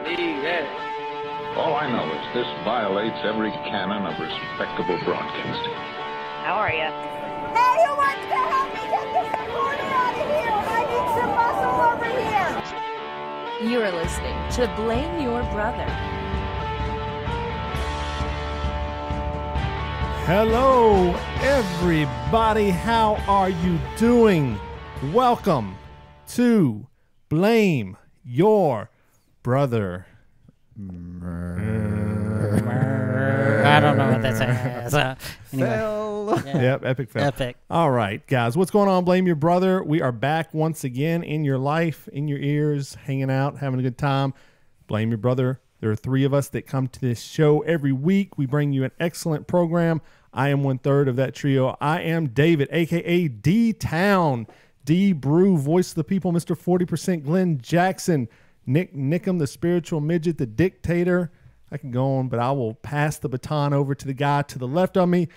All I know is this violates every canon of respectable broadcasting. How are you? Hey, who wants to help me get this recorder out of here? I need some muscle over here. You are listening to Blame Your Brother. Hello, everybody. How are you doing? Welcome to Blame Your Brother. I don't know what that is. Anyway. Yep, epic fail. Epic. All right, guys, what's going on? Blame Your Brother. We are back once again in your life, in your ears, hanging out, having a good time. Blame Your Brother. There are three of us that come to this show every week. We bring you an excellent program. I am 1/3 of that trio. I am David, a.k.a. D-Town, D-Brew, voice of the people, Mr. 40%, Glenn Jackson, Nick Nickham, the spiritual midget, the dictator. I can go on, but I will pass the baton over to the guy to the left of me.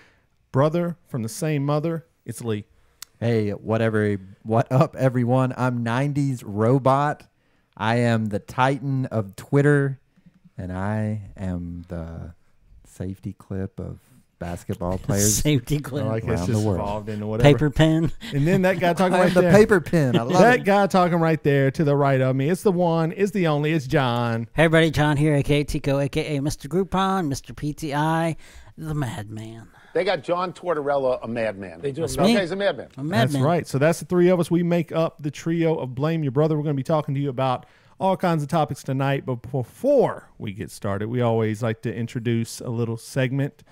Brother from the same mother, it's Lee. Hey, what up, everyone? I'm 90s Robot. I am the Titan of Twitter, and I am the safety clip of basketball players. Safety clip. I like it's around just the world. evolved into whatever. Paper pen. And then that guy talking I right am the there. paper pen. I love That it. guy talking right there to the right of me. It's the one, it's the only, it's John. Hey, everybody. John here, a.k.a. Tico, a.k.a. Mr. Groupon, Mr. PTI, the Madman. They got John Tortorella, a madman. They do. That's Okay, me. he's a madman. A Madman. That's right. So that's the three of us. We make up the trio of Blame Your Brother. We're going to be talking to you about all kinds of topics tonight. But before we get started, we always like to introduce a little segment,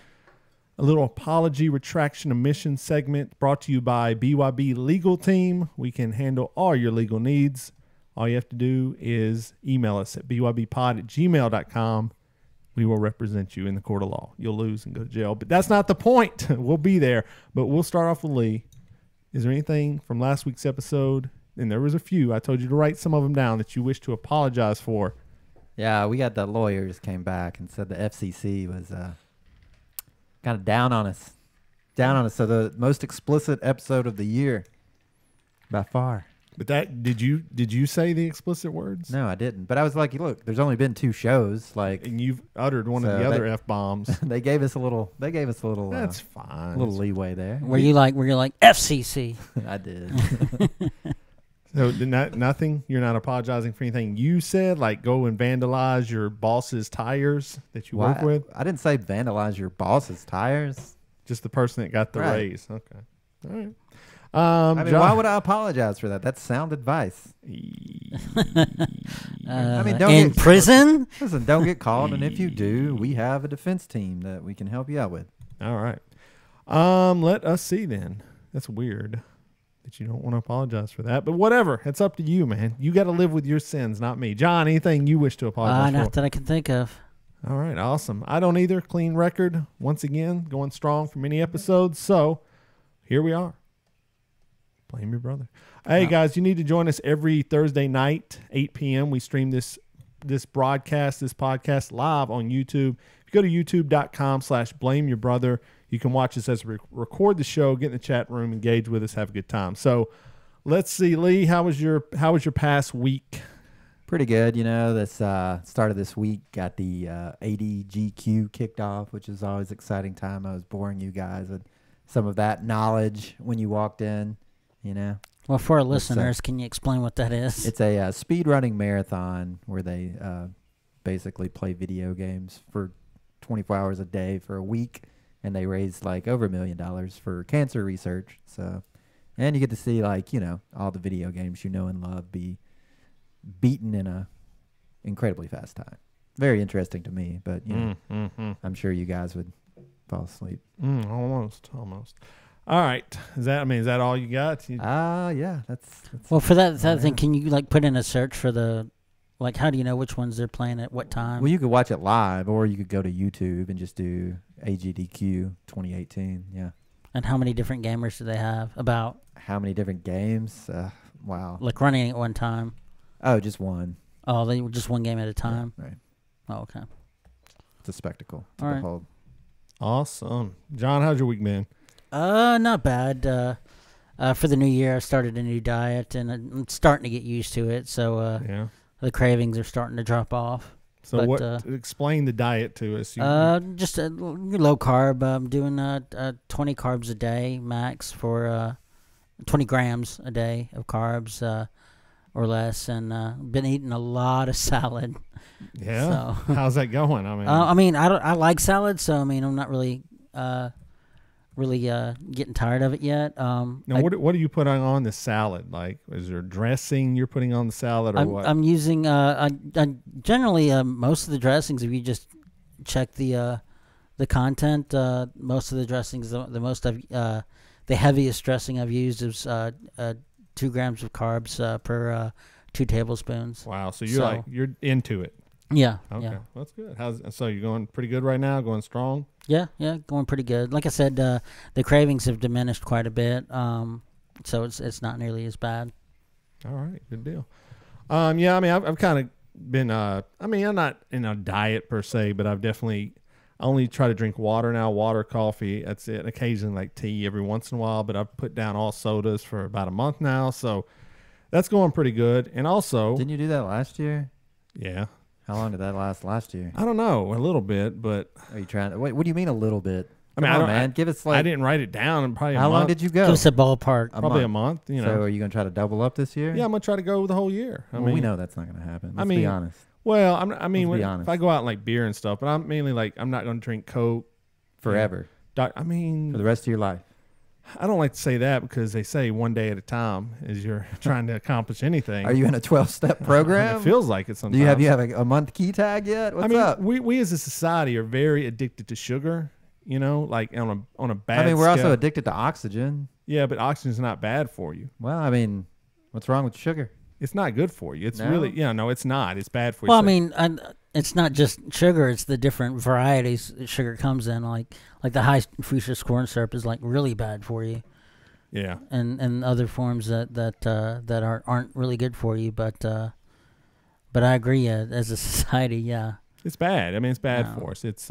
a little apology, retraction, omission segment brought to you by BYB Legal Team. We can handle all your legal needs. All you have to do is email us at bybpod@gmail.com. We will represent you in the court of law. You'll lose and go to jail, but that's not the point. We'll be there, but we'll start off with Lee. Is there anything from last week's episode, and there was a few, I told you to write some of them down, that you wish to apologize for? Yeah, we got the lawyers came back and said the FCC was kind of down on us. So the most explicit episode of the year by far. But that did you say the explicit words? No, I didn't. But I was like, look, there's only been 2 shows. Like, And you've uttered one of So the other they- F-bombs. they gave us a little. That's fine. a little leeway there. Were you like FCC? I did. So nothing? You're not apologizing for anything you said? Like go and vandalize your boss's tires that you work with? I didn't say vandalize your boss's tires. Just the person that got the Right. raise. Okay. All right. I mean, John- why would I apologize for that? That's sound advice. don't In get- prison? Listen, don't get called, and if you do, we have a defense team that we can help you out with. All right. Let us see then. That's weird that you don't want to apologize for that, but whatever. It's up to you, man. You got to live with your sins, not me. John, anything you wish to apologize for? Not that I can think of. All right, awesome. I don't either. Clean record. Once again, going strong for many episodes. So here we are. Blame Your Brother. Hey, guys, you need to join us every Thursday night, 8 p.m. We stream this podcast live on YouTube. If you go to youtube.com/blameyourbrother, you can watch us as we record the show, get in the chat room, engage with us, have a good time. So let's see, Lee, how was your past week? Pretty good, this start of this week got the ADGQ kicked off, which is always an exciting time. I was boring you guys with some of that knowledge when you walked in, Well, for our listeners, can you explain what that is? It's a speed running marathon where they basically play video games for 24 hours a day for a week, and they raise like over $1 million for cancer research. So, and you get to see all the video games you know and love be beaten in a incredibly fast time. Very interesting to me, but I'm sure you guys would fall asleep. Almost. All right. Is that all you got? Yeah. That's Well, for that thing, can you put in a search for the, how do you know which ones they're playing at what time? Well, you could watch it live, or you could go to YouTube and just do AGDQ 2018. Yeah. And how many different gamers do they have? About how many different games? Wow. Running at one time. Oh, just one. Oh, they were just one game at a time. Yeah, right. Oh, okay. It's a spectacle to All right. behold. Awesome. John, how's your week been? Not bad. For the new year, I started a new diet, and I'm starting to get used to it. So Yeah. the cravings are starting to drop off. So But, explain the diet to us. Just a low carb. I'm doing 20 carbs a day max for 20 grams a day of carbs or less, and been eating a lot of salad. Yeah. So, how's that going? I mean, I like salad, so I'm not really getting tired of it yet. now what do you put on the salad? Like, is there dressing you're putting on the salad, or what? I'm using I generally most of the dressings. If you just check the content, most of the dressings, the heaviest dressing I've used is 2 grams of carbs per 2 tablespoons. Wow, so you're into it. Yeah. Okay, Yeah. that's good. So you're going pretty good right now, going strong? Yeah, going pretty good. Like I said, the cravings have diminished quite a bit, so it's not nearly as bad. All right, good deal. Yeah, I mean, I've kind of been, I'm not in a diet per se, but I've definitely only try to drink water now, water, coffee. That's it. Occasionally like tea every once in a while, but I've put down all sodas for about a month now, so that's going pretty good. And also, Didn't you do that last year? yeah, How long did that last year? I don't know, a little bit, but Are you trying to, what do you mean a little bit? I mean, Come I on, don't, man. Give us I didn't write it down. And probably how long did you go? Give us a ballpark. Probably a month. You know. So are you going to try to double up this year? Yeah, I'm gonna try to go the whole year. I Well, mean, we know that's not going to happen. Let's mean, be honest. Well, if honest. I go out and like beer and stuff, but I'm mainly like I'm not gonna drink Coke Forever. For the For the rest of your life. I don't like to say that because they say one day at a time as you're trying to accomplish anything. Are you in a 12-step program? It feels like it sometimes. Do you have a month key tag yet? What's up? we as a society are very addicted to sugar. You know, like on a bad. we're scale. also addicted to oxygen. Yeah, but oxygen's not bad for you. Well, what's wrong with sugar? It's not good for you. It's No? really no, it's not. It's bad for you. Well, So- it's not just sugar; it's the different varieties that sugar comes in. Like the high fructose corn syrup is like really bad for you, yeah. and other forms that aren't really good for you. But I agree. As a society, yeah, It's bad. I mean, it's bad No. for us. It's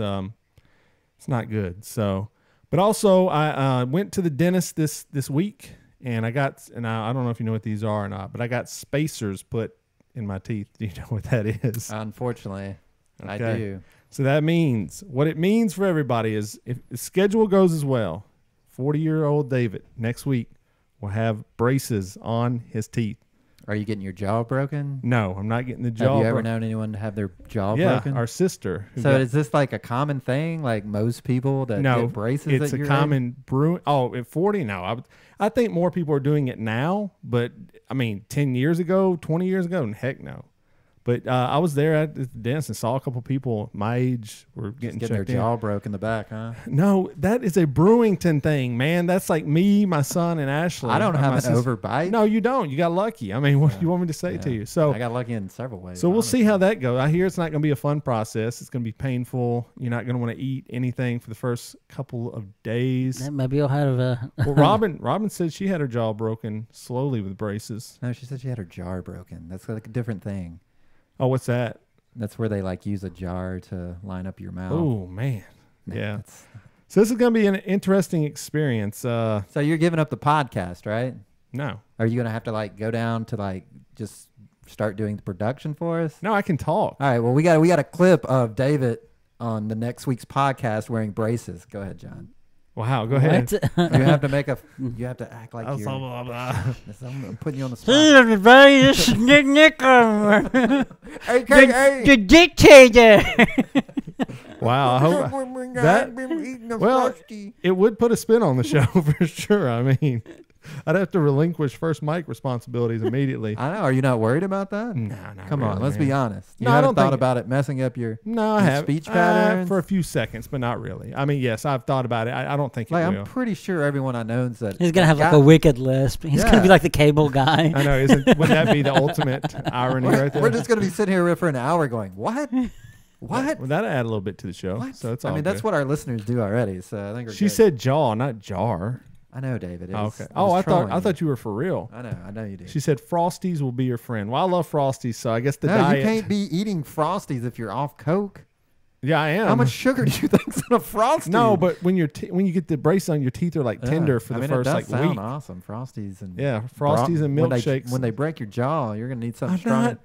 not good. So, but also I went to the dentist this week, and I don't know if you know what these are or not, but I got spacers put in my teeth. Do you know what that is? Unfortunately, I Okay. do. So that means what it means for everybody is if the schedule goes as well, 40-year-old David next week will have braces on his teeth. Are you getting your jaw broken? No, I'm not getting the jaw. Have you ever known anyone to have their jaw Yeah, broken? our sister. who So got- is this like a common thing? Like most people that no, get braces it's at a your common brewing. Oh, at 40, no. I think more people are doing it now, but 10 years ago, 20 years ago, heck no. But I was there at the dentist and saw a couple people my age were getting Getting their checked in. jaw broke in the back, huh? No, that is a Brewington thing, man. That's like me, my son, and Ashley. I don't My have an sister. overbite. No, you don't. You got lucky. I mean, what do you want me to say to you? So I got lucky in several ways. So we'll see honestly. how that goes. I hear it's not going to be a fun process. It's going to be painful. You're not going to want to eat anything for the first couple of days. maybe you'll have a. Well, Robin said she had her jaw broken slowly with braces. No, she said she had her jar broken. That's like a different thing. Oh, what's that? That's where they like use a jar to line up your mouth. Oh, man. Yeah. That's- So this is going to be an interesting experience. So you're giving up the podcast, right? No. Are you gonna have to like go down to like just start doing the production for us? No, I can talk. All right. Well, we got a clip of David on the next week's podcast wearing braces. Go ahead, John. Wow, go ahead. What? You have to you have to act like you're. Blah, blah, blah. I'm putting you on the Hey spot. everybody, this is Nick AKA. the dictator. Wow, I hope well, it would put a spin on the show for sure. I mean, I'd have to relinquish first mic responsibilities immediately. I know. Are you not worried about that? No, not Come on, really, let's man. be honest. You No, I haven't don't thought think- about it messing up your No, I your have speech patterns? for a few seconds, but not really. I mean, yes, I've thought about it. I don't think it Like will. I'm pretty sure everyone I know that He's gonna have like got- a wicked lisp. He's gonna be Yeah. like the cable guy. I know. Would that be the ultimate irony right there? We're just gonna be sitting here for an hour going, what? What? Well, that'll add a little bit to the show. What? So it's all I mean, that's good. what our listeners do already. So I think we're She good. said jaw, not jar. I know, David. It Oh, was- okay. I was Oh, I trolling thought you were for real. I know you do. She said Frosties will be your friend. Well, I love Frosties, so I guess the no, diet. you can't be eating Frosties if you're off Coke. Yeah, I am. How much sugar do you think's in a Frosty? No, but when when you get the brace on, your teeth are like tender for I the mean, first it does like sound week. awesome. Frosties and Yeah, Frosties and when milkshakes. they break your jaw, you're gonna need something I'm strong. not.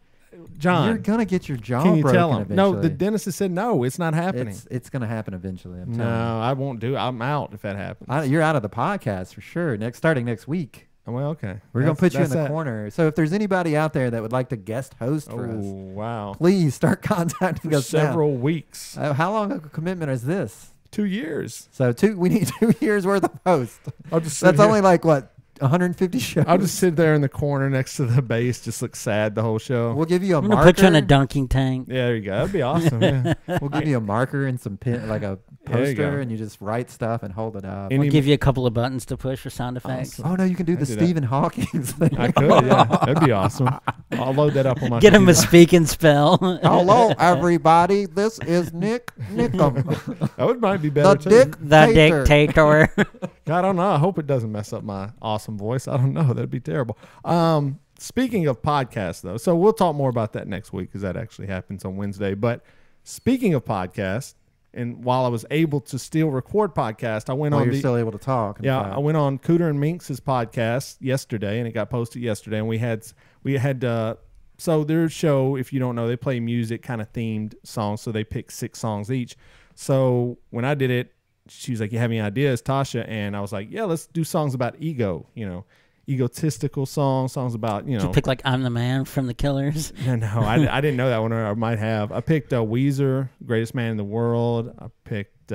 John, You're gonna get your jaw can you broken tell him? eventually. No, the dentist has said no. It's not happening. It's gonna happen eventually. I'm No, telling you. I won't do it. I'm out if that happens. You're out of the podcast for sure. Starting next week. Well, okay. We're gonna put you in That's the that. corner. So if there's anybody out there that would like to guest host for Oh, us, wow. please start contacting us now. Several weeks. How long of a commitment is this? 2 years. So we need 2 years worth of host. I'll just That's only like what 150 shows. I'll just sit there in the corner next to the bass, just look sad the whole show. We'll give you a I'm marker. gonna put you in a dunking tank. Yeah, there you go. That'd be awesome. Yeah. We'll give you a marker and some pin, like a There you go. poster, and you just write stuff and hold it up. Any- I'll give you a couple of buttons to push for sound effects. Oh no, you can do I the do that. Stephen Hawking's thing. I could, yeah. That'd be awesome. I'll load that up on my Get him a computer. speak and spell. Hello, everybody. This is Nick Nickum, That would might be the better too. the dictator. dictator. I don't know. I hope it doesn't mess up my awesome voice. I don't know. That'd be terrible. Speaking of podcasts, though, so we'll talk more about that next week because that actually happens on Wednesday. But speaking of podcasts, and while I was able to still record podcasts, I went Well, on you're the still able to talk. in yeah, fact. I went on Cooter and Minx's podcast yesterday, and it got posted yesterday. And we had so their show, if you don't know, they play music kind of themed songs. So they pick 6 songs each. So when I did it, she was like, "You have any ideas, Tasha?" And I was like, "Yeah, let's do songs about ego. Egotistical songs about Did you pick like "I'm the Man" from the Killers? No, I didn't know that one. Or I might have. I picked Weezer, Greatest Man in the World. I picked,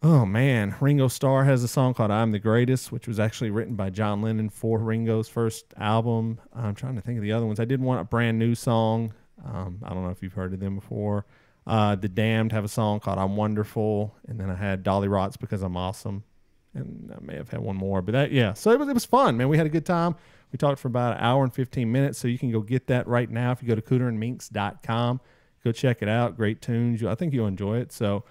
Ringo Starr has a song called I'm the Greatest, which was actually written by John Lennon for Ringo's first album. I'm trying to think of the other ones. I did want a brand new song. I don't know if you've heard of them before. The Damned have a song called I'm Wonderful. And then I had Dolly Rots Because I'm Awesome. And I may have had one more, but so it was fun, man. We had a good time. We talked for about 1 hour and 15 minutes, so you can go get that right now. If you go to cooterandminx.com, go check it out. Great tunes. I think you'll enjoy it. So,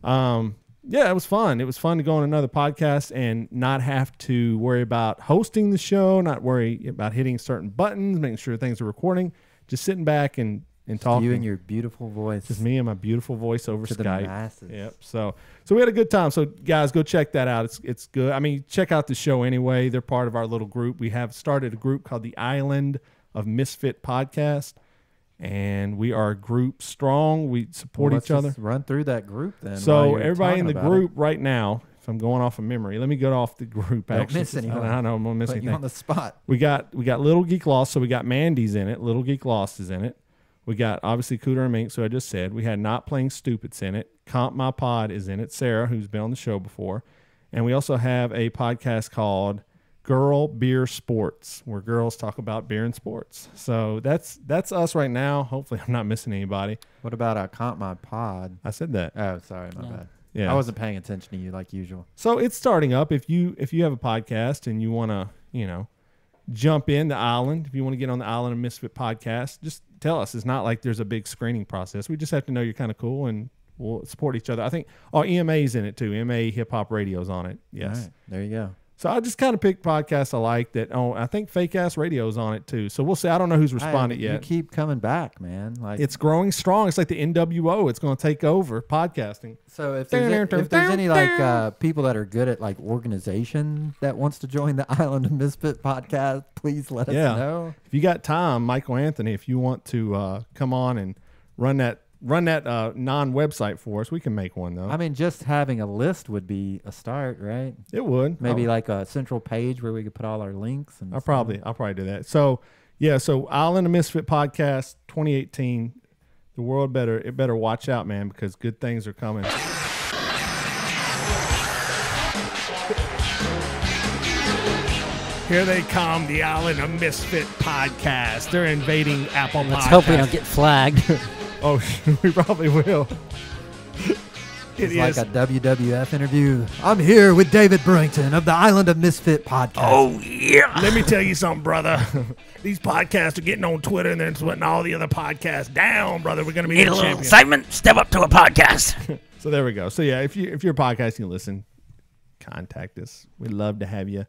it was fun. It was fun to go on another podcast and not have to worry about hosting the show, not worry about hitting certain buttons, making sure things are recording, just sitting back and talking. You and your beautiful voice. Just me and my beautiful voice over to Skype. the masses. Yep. So we had a good time. So guys, go check that out. It's good. I mean, check out the show anyway. They're part of our little group. We have started a group called the Island of Misfit Podcast, and we are group strong. We support Let's each other. just run through that group then. while So you're everybody in the talking about group right now, if I'm going off of memory, let me get off the group. Don't Actually, miss anyone. I know I'm gonna miss Put you anything. on the spot. We got Little Geek Lost, so we got Mandy's in it. Little Geek Lost is in it. We got obviously Cooter and Mink, so I just said. We had Not Playing Stupid's in it. Comp My Pod is in it. Sarah, who's been on the show before. And we also have a podcast called Girl Beer Sports, where girls talk about beer and sports. So that's us right now. Hopefully I'm not missing anybody. What about Comp My Pod? I said that. Oh, sorry, my Yeah. bad. Yeah. I wasn't paying attention to you like usual. So it's starting up. If you have a podcast and you want to, jump in the island, if you want to get on the Island of Misfit podcast, just tell us. It's not like there's a big screening process. We just have to know you're kind of cool and we'll support each other. I think EMA's in it too. EMA Hip Hop Radio's on it. Yes. All right, there you go. So I just kind of picked podcasts I like that. Oh, I think Fake Ass Radio's on it too. So we'll see. I don't know who's responded You yet. keep coming back, man. Like It's growing strong. It's like the NWO. It's going to take over podcasting. so. If there's any like people that are good at like organization that wants to join the Island of Misfit podcast, please let us know. If you got time, Michael Anthony, if you want to come on and run that non-website for us, we can make one though. I mean, just having a list would be a start, right? It would. Maybe like a central page where we could put all our links. And I'll probably do that. So Island of Misfit podcast 2018. The world better watch out, man, because good things are coming. Here they come, the Island of Misfit podcast. They're invading Apple Podcasts. Let's hope we don't get flagged. Oh, we probably will. It's like a WWF interview. I'm here with David Brington of the Island of Misfit podcast. Oh, yeah. Let me tell you something, brother. These podcasts are getting on Twitter and they're sweating all the other podcasts down, brother. We're going to be Need a little excitement? Step up to a podcast. So there we go. So yeah, if you're a podcast, you listen, contact us. We'd love to have you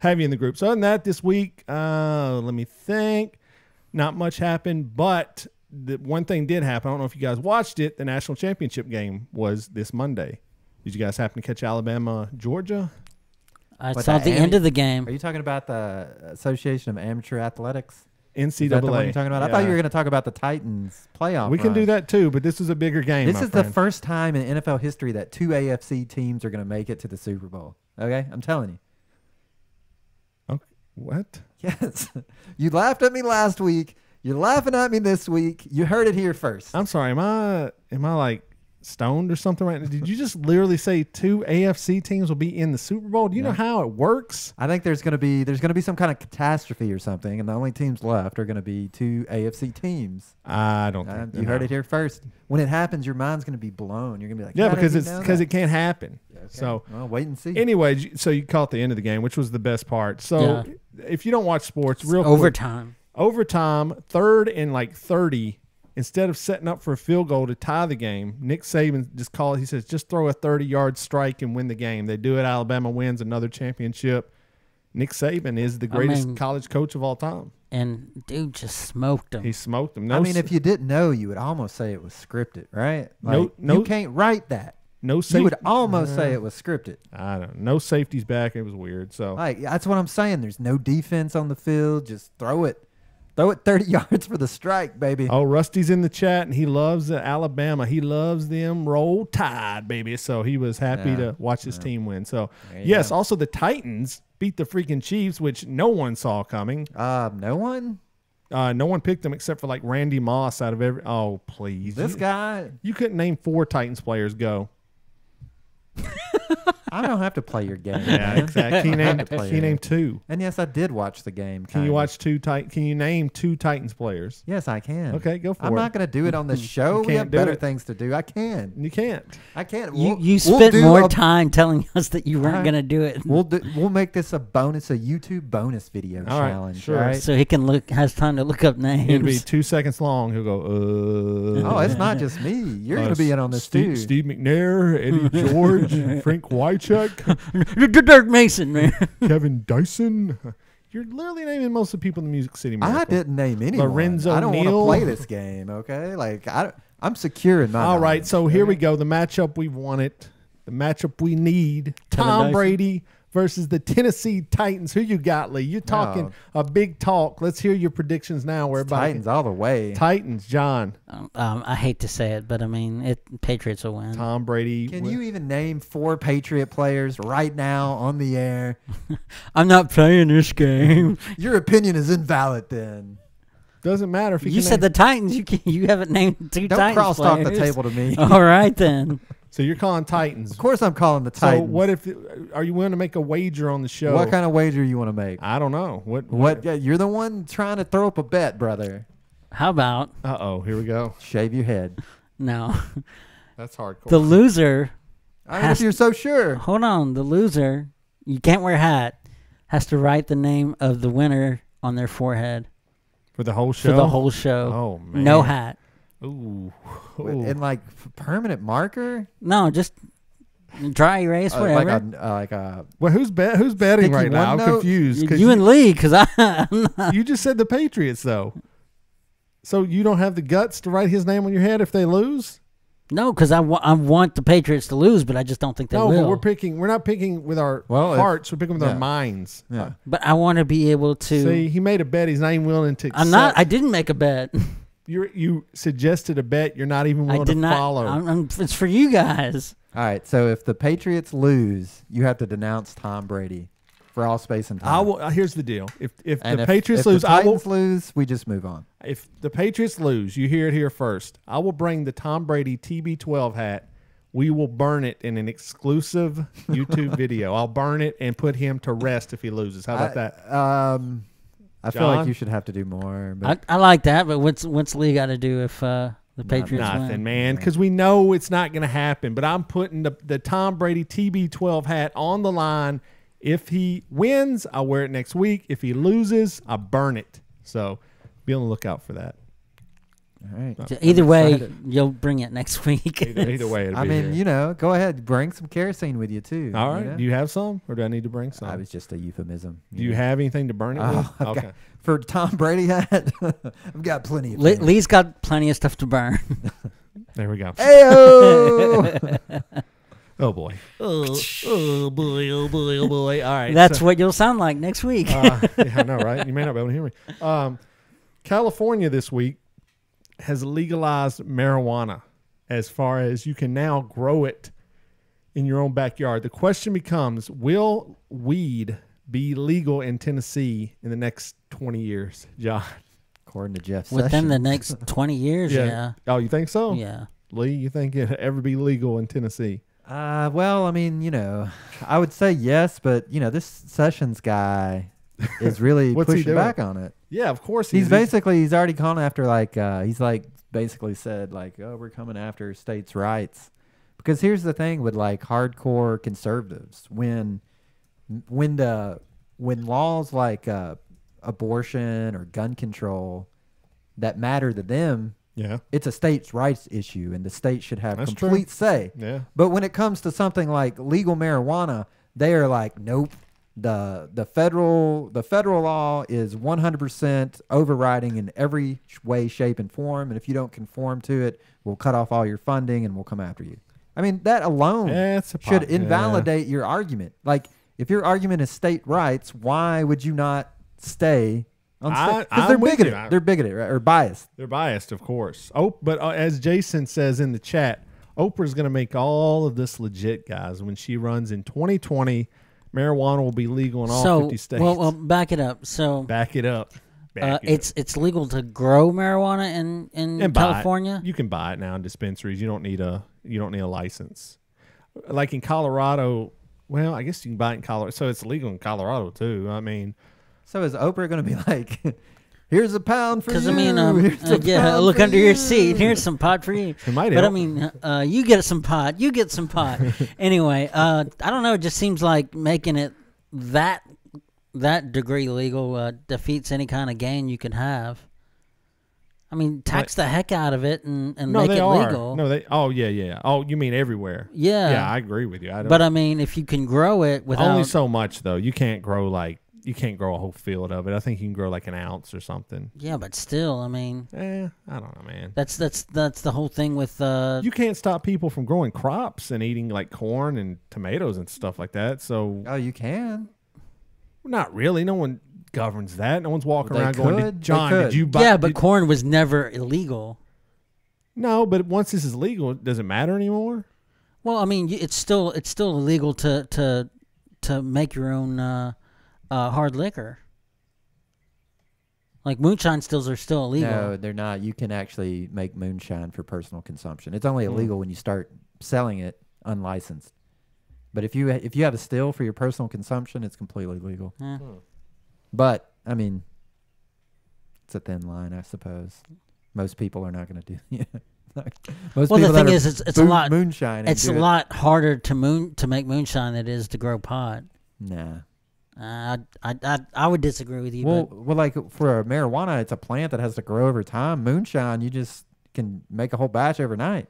in the group. So other than that, this week, let me think. Not much happened, but the one thing did happen. I don't know if you guys watched it. The national championship game was this Monday. Did you guys happen to catch Alabama, Georgia? I But saw that the end of the game. Are you talking about the Association of Amateur Athletics? NCAA. Is that the one you're talking about? I thought you were going to talk about the Titans playoff. We can do run. that too, but this is a bigger game. This my is friend. the first time in NFL history that 2 AFC teams are going to make it to the Super Bowl. Okay, I'm telling you. Okay. What? Yes, you laughed at me last week. You're laughing at me this week. You heard it here first. I'm sorry. Am I like stoned or something right now? Did you just literally say 2 AFC teams will be in the Super Bowl? Do you know how it works? I think there's going to be some kind of catastrophe or something, and the only teams left are going to be 2 AFC teams. I don't think you heard it here first. When it happens, your mind's going to be blown. You're going to be like, yeah, "How because did you know that?" it can't happen. Okay. So well, wait and see. anyway, so you caught the end of the game, which was the best part. So if you don't watch sports, real quick, Overtime. 3rd and like 30. Instead of setting up for a field goal to tie the game, Nick Saban just called. He says, just throw a 30-yard strike and win the game. They do it. Alabama wins another championship. Nick Saban is the greatest college coach of all time. And dude just smoked him. He smoked him. I mean, if you didn't know, you would almost say it was scripted, right? Like, No, you can't write that. No safety. You would almost say it was scripted. I don't know. No safety's back. It was weird. So Like, that's what I'm saying. There's no defense on the field. Just throw it. Throw it 30 yards for the strike, baby. Oh, Rusty's in the chat, and he loves Alabama. He loves them Roll Tide, baby. So he was happy to watch his team win. So, yes, also the Titans beat the freaking Chiefs, which no one saw coming. No one? No one picked them except for like Randy Moss out of every. Oh, please. This guy? You couldn't name 4 Titans players. Go. I don't have to play your game. Yeah, man. exactly. He named 2. And yes, I did watch the game. Can you watch 2 Can you name 2 Titans players? Yes, I can. Okay, go for it. I'm not going to do it on the show. We have better things to do. I can. You can't. I can't. You spent more time telling us that you weren't going to do it. We'll make this a bonus, a YouTube bonus video challenge. Sure. All right? So he has time to look up names. It'll be 2 seconds long. He'll go, Oh, it's not just me. You're going to be in on this too. Steve McNair, Eddie George, Frank Wycheck, Dirk Mason, man. Kevin Dyson. You're literally naming most of the people in the Music City Miracle. I didn't name anyone. Lorenzo I don't want Neal. to play this game, okay? Like, I'm secure in my All right, knowledge, so here we go. The matchup we wanted. The matchup we need. Tom Brady versus the Tennessee Titans. Who you got, Lee? You're talking a big talk. Let's hear your predictions now. Titans all the way. Titans, John. I hate to say it, but I mean, Patriots will win. Tom Brady. Can you even name 4 Patriot players right now on the air? I'm not playing this game. Your opinion is invalid then. Doesn't matter if you said the Titans. You haven't named 2 Don't Titans crosstalk the players. table to me. All right then. So you're calling Titans. Of course I'm calling the Titans. So what if are you willing to make a wager on the show? What kind of wager you want to make? I don't know. What? Yeah, you're the one trying to throw up a bet, brother. How about? Here we go. Shave your head. No. That's hardcore. The loser. If you're so sure. Hold on. The loser. You can't wear a hat. Has to write the name of the winner on their forehead. For the whole show? For the whole show. Oh, man. No hat. Ooh. And like permanent marker? No, just dry erase, whatever. Well, who's betting right now? I'm confused. You and Lee, because I'm not. You just said the Patriots, though. So you don't have the guts to write his name on your head if they lose? No, because I want the Patriots to lose, but I just don't think they will. No, but we're not picking with our hearts. We're picking with our minds. Yeah. But I want to be able to. See, he made a bet. He's not even willing to accept. I'm not. I didn't make a bet. You suggested a bet. You're not even willing to follow. It's for you guys. All right. So if the Patriots lose, you have to denounce Tom Brady for all space and time. Here's the deal. If the if Patriots lose, the Titans lose, we just move on. If the Patriots lose, you hear it here first. I will bring the Tom Brady TB12 hat. We will burn it in an exclusive YouTube video. I'll burn it and put him to rest if he loses. How about that? I feel like you should have to do more. But I like that, but what's Lee got to do if the Patriots nothing, win? man, because we know it's not going to happen. But I'm putting the Tom Brady TB12 hat on the line. If he wins, I'll wear it next week. If he loses, I burn it. So be on the lookout for that. all right. Either way, you'll bring it next week. Either way, I mean, go ahead. Bring some kerosene with you, too. All right. You know? Do you have some, or do I need to bring some? I was just a euphemism. Do you have anything to burn it with? Okay. For Tom Brady hat, I've got plenty of Lee's got plenty of stuff to burn. There we go. Ayo! Oh, boy. Oh, boy. All right. That's what you'll sound like next week. Yeah, I know, right? You may not be able to hear me. California this week has legalized marijuana as far as you can now grow it in your own backyard. The question becomes, will weed be legal in Tennessee in the next 20 years, John? According to Jeff Within Sessions. the next 20 years, yeah. Oh, you think so? Yeah. Lee, you think it'll ever be legal in Tennessee? Well, I mean, I would say yes, but, this Sessions guy is really What's he pushing doing? back on it. Yeah, of course He's already gone after, he's basically said, oh, we're coming after states' rights. Because here's the thing with, hardcore conservatives. When laws like abortion or gun control that matter to them, Yeah. it's a states' rights issue, and the state should have That's complete true. say. Yeah. But when it comes to something like legal marijuana, they are like, nope. The federal law is 100% overriding in every way, shape, and form. And if you don't conform to it, we'll cut off all your funding and we'll come after you. I mean, that alone should invalidate your argument. Like, if your argument is state rights, why would you not stay on state? Because they're bigoted. They're bigoted, right? Or biased. They're biased, of course. Oh, but as Jason says in the chat, Oprah's going to make all of this legit, guys. When she runs in 2020, marijuana will be legal in all 50 states. Well, back it up. So back it up. It's legal to grow marijuana in California. You can buy it now in dispensaries. You don't need a license. Like in Colorado, well, I guess you can buy it in Colorado. So it's legal in Colorado too. I mean, so is Oprah going to be like, here's a pound for you? Because, I mean, look under your seat. Here's some pot for you. Might but, help. I mean, you get some pot. You get some pot. Anyway, I don't know. It just seems like making it that degree legal defeats any kind of gain you could have. I mean, tax the heck out of it and make it legal. No, yeah. Oh, you mean everywhere? Yeah. Yeah, I agree with you. But, I mean, if you can grow it without... Only so much, though. You can't grow a whole field of it. I think you can grow like an ounce or something. Yeah, but still, I mean, I don't know, man. That's the whole thing with. You can't stop people from growing crops and eating like corn and tomatoes and stuff like that. So you can. Not really. No one governs that. No one's walking They around could. going, "John, They did you buy?" Yeah, but corn was never illegal. No, but once this is legal, does it matter anymore? Well, I mean, it's still illegal to make your own hard liquor. Like moonshine stills are still illegal. No, they're not. You can actually make moonshine for personal consumption. It's only illegal when you start selling it unlicensed. But if you have a still for your personal consumption, it's completely legal. Yeah. But I mean, it's a thin line, I suppose. Most people are not going to do. Yeah. Most Well, people the thing that are is, it's a lot moonshine. It's a lot harder to make moonshine than it is to grow pot. Nah. I would disagree with you. Well, but like for marijuana, it's a plant that has to grow over time. Moonshine, you just can make a whole batch overnight.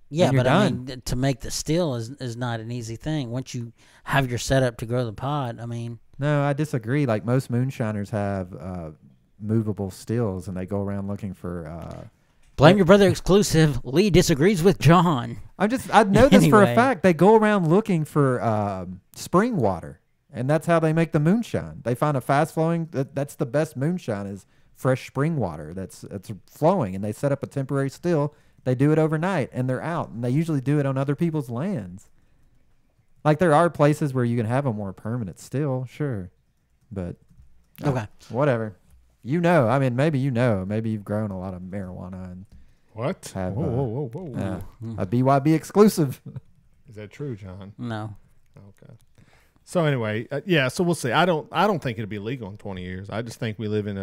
yeah, you're but I done. mean, to make the still is not an easy thing. Once you have your setup to grow the pod, I mean, No, I disagree. Like most moonshiners have movable stills, and they go around looking for. blame your brother exclusive. Lee disagrees with John. I know this for a Anyway. fact. They go around looking for spring water, and that's how they make the moonshine. They find a fast flowing. That's the best moonshine is fresh spring water that's flowing, and they set up a temporary still. They do it overnight, and they're out. And they usually do it on other people's lands. Like there are places where you can have a more permanent still, sure, but Okay. whatever. I mean, maybe maybe you've grown a lot of marijuana and What? have Whoa. a BYB exclusive. Is that true, John? No. Okay. So anyway, so we'll see. I don't think it'll be legal in 20 years. I just think we live in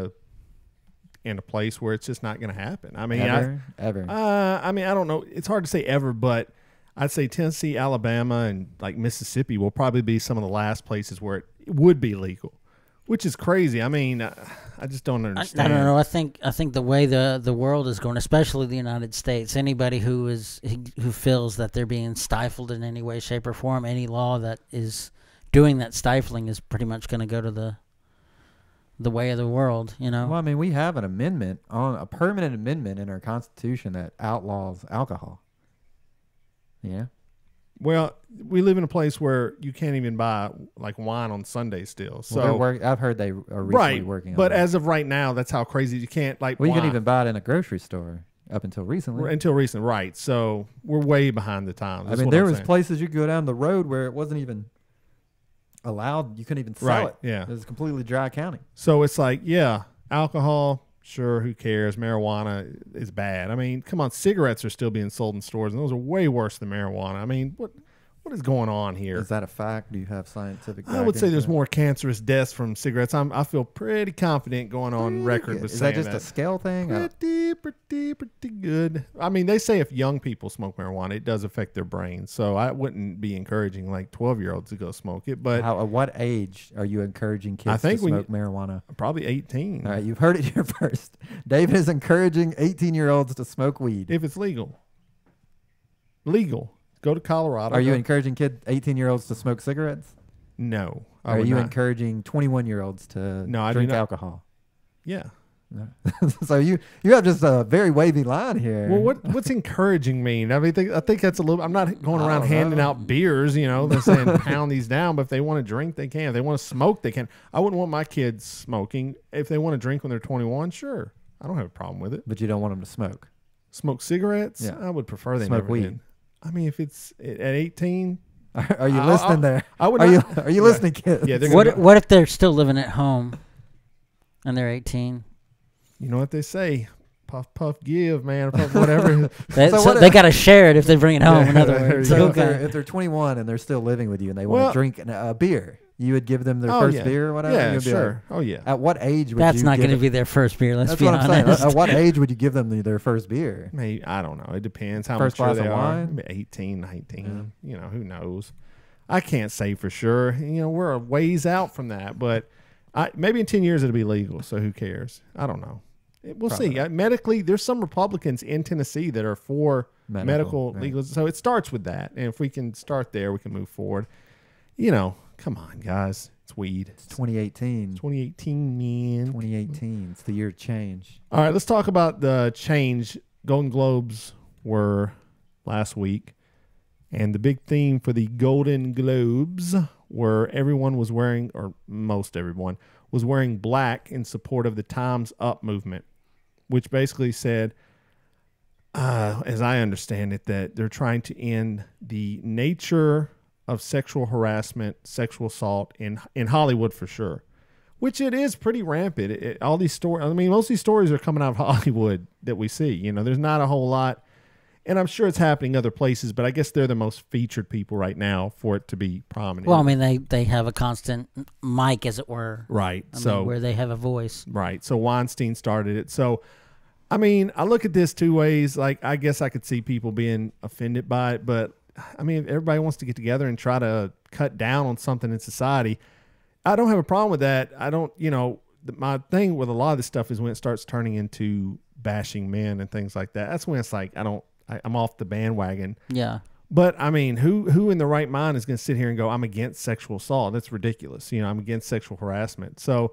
a place where it's just not going to happen. I mean, Ever. I mean, I don't know. It's hard to say ever, but I'd say Tennessee, Alabama, and like Mississippi will probably be some of the last places where it would be legal, which is crazy. I mean, I just don't understand. I don't know. I think the way the world is going, especially the United States, anybody who feels that they're being stifled in any way, shape, or form, any law that is doing that stifling is pretty much going to go to the way of the world. You know. Well, I mean, we have a permanent amendment in our Constitution that outlaws alcohol. Yeah. Well, we live in a place where you can't even buy like wine on Sunday still. So Well, I've heard they are recently working on but that. as of right now, that's how crazy you can't like. Well, you wine. couldn't even buy it in a grocery store up until recently. Until recent, right? So we're way behind the times. I That's mean, what there I'm was saying. places you could go down the road where it wasn't even allowed. You couldn't even sell Right, it. yeah. It was a completely dry county. So it's like, yeah, alcohol, sure, who cares? Marijuana is bad. I mean, come on, cigarettes are still being sold in stores, and those are way worse than marijuana. I mean, what is going on here? Is that a fact? Do you have scientific? I would say backing there's for that? more cancerous deaths from cigarettes. I feel pretty confident going on record with Is saying that just a scale thing? Pretty good. I mean, they say if young people smoke marijuana, it does affect their brains. So I wouldn't be encouraging like 12-year-olds to go smoke it. But At what age are you encouraging kids I think to smoke marijuana? probably 18. All right, you've heard it here first. David is encouraging 18-year-olds to smoke weed. If it's legal. Legal. Go to Colorado. Are you encouraging 18-year-olds to smoke cigarettes? No. I Are would you not. encouraging 21-year-olds to No, I do drink not. alcohol? Yeah. No. So you have just a very wavy line here. Well, what's encouraging mean? I mean, I think that's a little. I'm not going I around don't handing know. out beers. You know, they're saying pound these down. But if they want to drink, they can. If they want to smoke, they can. I wouldn't want my kids smoking. If they want to drink when they're 21, sure, I don't have a problem with it. But you don't want them to smoke. Smoke cigarettes? Yeah. I would prefer they Smoke never weed. did. I mean, if it's at 18, Are you listening there? I would Are you not- are you listening, kids? Yeah, they're gonna What if they're still living at home and they're 18? you know what they say. Puff, puff, give, man. Puff, whatever. So what they if- got to share it if they bring it home. In other there words, you So go. okay. if they're 21 and they're still living with you and they want Well- to drink a beer, you would give them their Oh, first yeah. beer or whatever? Yeah, You'd be sure. like, Oh, yeah. at what age would That's you not give going to it- be their first beer. Let's That's be what I'm honest. saying. At what age would you give them their first beer? Maybe, I don't know. It depends how First mature glass they of are. wine? Maybe 18, 19. You know, who knows? I can't say for sure. You know, we're a ways out from that, but maybe in 10 years it'll be legal. So who cares? I don't know. We'll Probably see. Medically, there's some Republicans in Tennessee that are for medical right. legalism. So it starts with that. And if we can start there, we can move forward. You know, come on, guys. It's weed. It's 2018. 2018, man. 2018. It's the year of change. All right, let's talk about the change. Golden Globes were last week, and the big theme for the Golden Globes were everyone was wearing, or most everyone, was wearing black in support of the Time's Up movement, which basically said, as I understand it, that they're trying to end the nature of sexual harassment, sexual assault in Hollywood for sure. Which it is pretty rampant. All these stories, I mean, most of these stories are coming out of Hollywood that we see. You know, there's not a whole lot, and I'm sure it's happening other places, but I guess they're the most featured people right now for it to be prominent. Well, I mean, they have a constant mic, as it were. Right. I mean, where they have a voice. Right. So Weinstein started it. So, I mean, I look at this two ways. Like, I guess I could see people being offended by it, but I mean, if everybody wants to get together and try to cut down on something in society, I don't have a problem with that. I don't, you know, my thing with a lot of this stuff is when it starts turning into bashing men and things like that. That's when it's like, I'm off the bandwagon. Yeah. But I mean, who in the right mind is going to sit here and go, I'm against sexual assault? That's ridiculous. You know, I'm against sexual harassment. So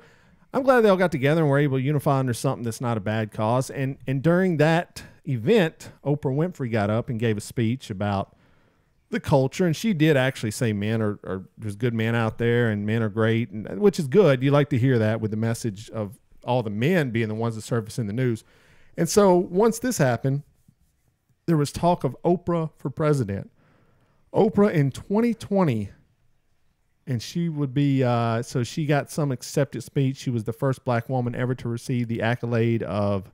I'm glad they all got together and were able to unify under something that's not a bad cause. And during that event, Oprah Winfrey got up and gave a speech about the culture, and she did actually say men are there's good men out there and men are great, and which is good. You like to hear that with the message of all the men being the ones that surface in the news. And so once this happened, there was talk of Oprah for president. Oprah in 2020, and she would be so she got some accepted speech. She was the first black woman ever to receive the accolade of,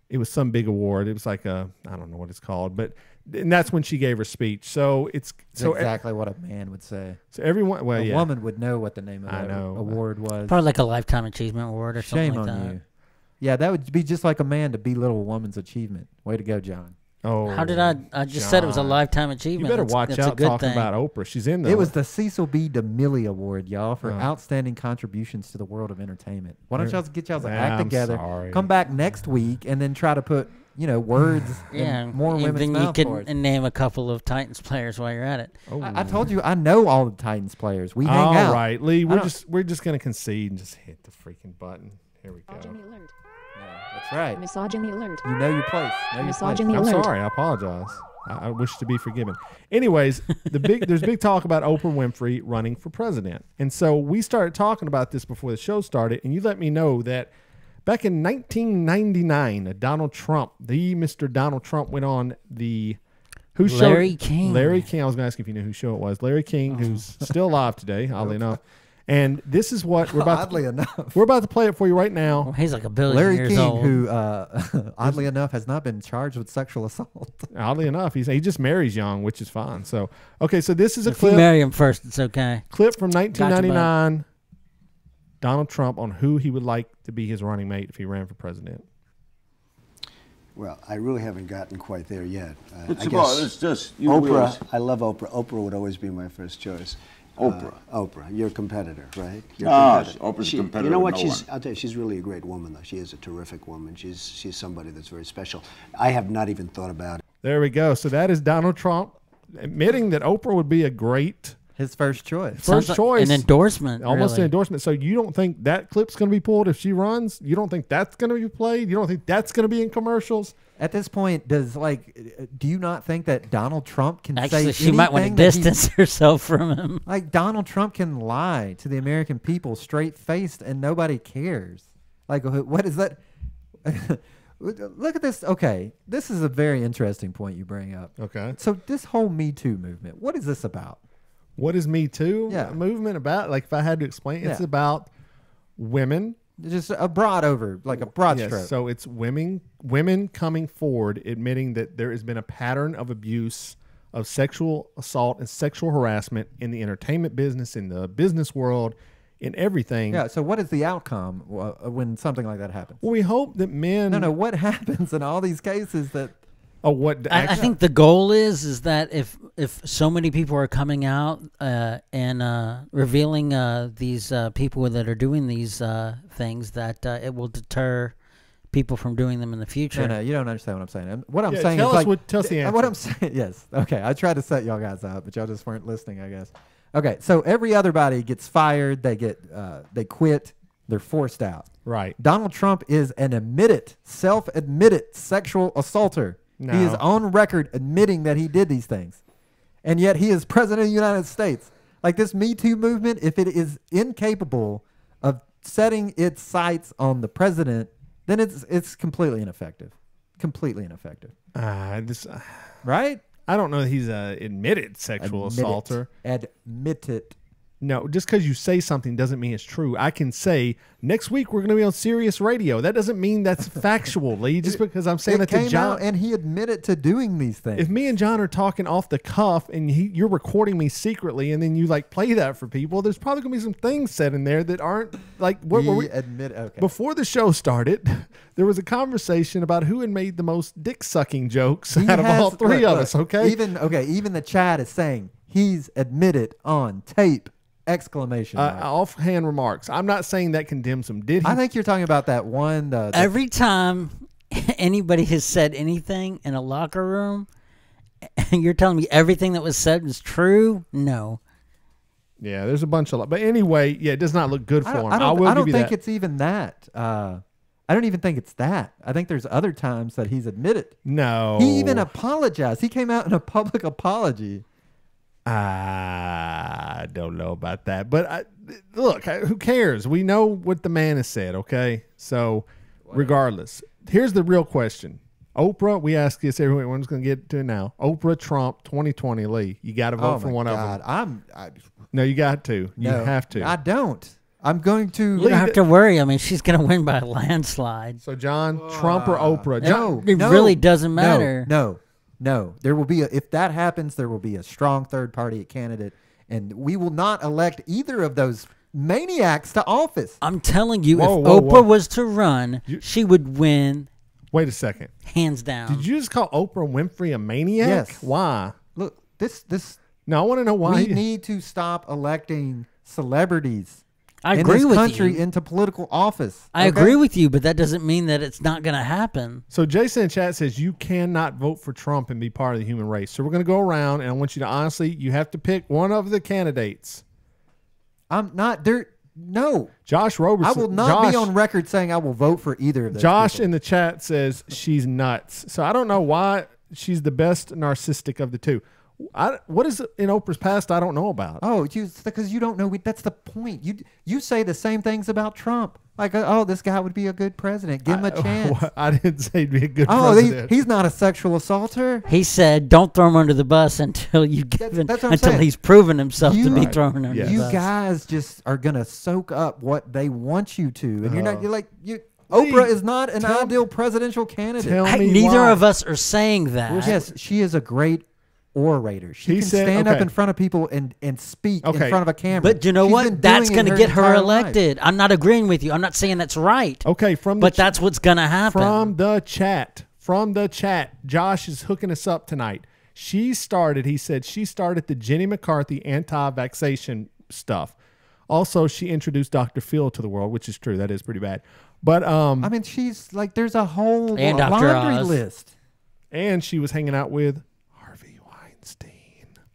it was some big award. It was like I don't know what it's called, but and that's when she gave her speech. So it's so exactly what a man would say. So everyone, well, A woman would know what the name of I that know. award was. Probably like a Lifetime Achievement Award or Shame something like on that. you. Yeah, that would be just like a man to belittle a woman's achievement. Way to go, John. Oh, How did I just said it was a John. Lifetime You Achievement. better That's- watch that's a out good talking thing. about Oprah. She's in there. It was the Cecil B. DeMille Award, y'all, for Oh. outstanding contributions to the world of entertainment. Why don't y'all get y'all's Yeah, act I'm together, sorry. come back next week, and then try to put words Yeah, in more and women's then you mouth can for us. name a couple of Titans players while you're at it. Oh. I told you I know all the Titans players. We hang All out. right, Lee. I We're just gonna concede and just hit the freaking button. Here we go. Misogyny alert. Yeah, that's right. Misogyny alert. You know your place. Know your place. Misogyny I'm alert. sorry. I apologize. I wish to be forgiven. Anyways, there's big talk about Oprah Winfrey running for president. And so we started talking about this before the show started, and you let me know that back in 1999, Donald Trump, the Mr. Donald Trump, went on the Larry King. Larry King. I was going to ask if you knew whose show it was. Larry King, who's still alive today, oddly enough. And this is what we're about. Oddly enough, we're about to play it for you right now. Well, he's like a billion Larry years King, old. who oddly enough has not been charged with sexual assault. Oddly enough, he just marries young, which is fine. So okay, so this is a If you clip. marry him first, it's okay. Clip from 1999. Donald Trump on who he would like to be his running mate if he ran for president. Well, I really haven't gotten quite there yet. It's I about, guess it's just, you Oprah. realize- I love Oprah. Oprah would always be my first choice. Oprah. Oprah, your competitor, right? Your Ah, competitor. Oprah's a competitor You know to what? no She's. one. I'll tell you, she's really a great woman, though. She is a terrific woman. She's somebody that's very special. I have not even thought about it. There we go. So that is Donald Trump admitting that Oprah would be a great His first choice. first Sounds like choice. an endorsement. Almost really. an endorsement. So you don't think that clip's going to be pulled if she runs? You don't think that's going to be played? You don't think that's going to be in commercials? At this point, do you not think that Donald Trump can say Actually, she might want to anything that he- distance herself from him. Like Donald Trump can lie to the American people straight faced and nobody cares. Like, what is that? Look at this. Okay, this is a very interesting point you bring up. Okay. So this whole Me Too movement, what is this about? What is Me Too movement about? Like if I had to explain, it's about women. Just a broad stroke. So it's women coming forward admitting that there has been a pattern of abuse, of sexual assault and sexual harassment in the entertainment business, in the business world, in everything. Yeah. So what is the outcome when something like that happens? Well, we hope that men. No. What happens in all these cases that? Oh, what? I think the goal is that if so many people are coming out and revealing these people that are doing these things, that it will deter people from doing them in the future. No, you don't understand what I'm saying. What I'm Yeah, saying tell is us like tell us the answer. what I'm saying. Yes. Okay. I tried to set y'all guys up, but y'all just weren't listening, I guess. Okay. So every other body gets fired. They get they quit. They're forced out. Right. Donald Trump is an self-admitted sexual assaulter. No. He is on record admitting that he did these things. And yet he is president of the United States. Like this Me Too movement, if it is incapable of setting its sights on the president, then it's completely ineffective. Completely ineffective. Right? I don't know that he's a admitted sexual assaulter. Admitted. No, just because you say something doesn't mean it's true. I can say next week we're going to be on Sirius Radio. That doesn't mean that's factual, Lee. Just because I'm saying that to John, and he admitted to doing these things. if me and John are talking off the cuff and you're recording me secretly, and then you like play that for people, there's probably going to be some things said in there that aren't like what were we admit. Okay. Before the show started, there was a conversation about who had made the most dick sucking jokes out of all three of us. Okay, even the chat is saying he's admitted on tape. Exclamation mark. Offhand remarks. I'm not saying that condemns him. Did he? I think you're talking about that one. Every time anybody has said anything in a locker room, and you're telling me everything that was said is true? No. Yeah, there's a bunch of. But anyway, yeah, it does not look good for him. I don't think that. it's even that. I don't even think it's that. I think there's other times that he's admitted. No. He even apologized. He came out in a public apology. I don't know about that. But look, who cares? We know what the man has said, okay? So, regardless, here's the real question. Oprah, we ask this, everyone's going to get to it now. Oprah, Trump, 2020, Lee. You got to vote for one of them. No, you got to. You have to. I don't. I'm going to. You don't have to worry. I mean, she's going to win by a landslide. So, John, Trump or Oprah? It really doesn't matter. No, there will be if that happens, there will be a strong third party candidate, and we will not elect either of those maniacs to office. I'm telling you, if Oprah was to run, she would win. Wait a second. Hands down. Did you just call Oprah Winfrey a maniac? Yes. Why? Look, this. No, I want to know why. We need to stop electing celebrities. I agree with country you. into political office. I agree with you, but that doesn't mean that it's not going to happen. So Jason in chat says you cannot vote for Trump and be part of the human race. So we're going to go around, and I want you to honestly, you have to pick one of the candidates. I'm not there. No. Josh Roberson. I will not be on record saying I will vote for either of those Josh people. in the chat says she's nuts. So I don't know why. she's the best narcissistic of the two. What is in Oprah's past I don't know about? Oh, because you don't know. That's the point. You say the same things about Trump. Like, oh, this guy would be a good president. Give him a chance. I didn't say he'd be a good president. He's not a sexual assaulter. He said, don't throw him under the bus until he's proven himself to be thrown under the bus. You guys just are going to soak up what they want you to. And Oprah is not an ideal presidential candidate. Neither of us are saying that. Well, yes, she is a great orator. She can stand up in front of people and speak in front of a camera. But you know what? That's going to get her elected. I'm not agreeing with you. I'm not saying that's right. Okay, but that's what's going to happen. From the chat, Josh is hooking us up tonight. He said she started the Jenny McCarthy anti-vaxxation stuff. Also, she introduced Dr. Phil to the world, which is true. That is pretty bad. But I mean, she's like, there's a whole laundry list. And she was hanging out with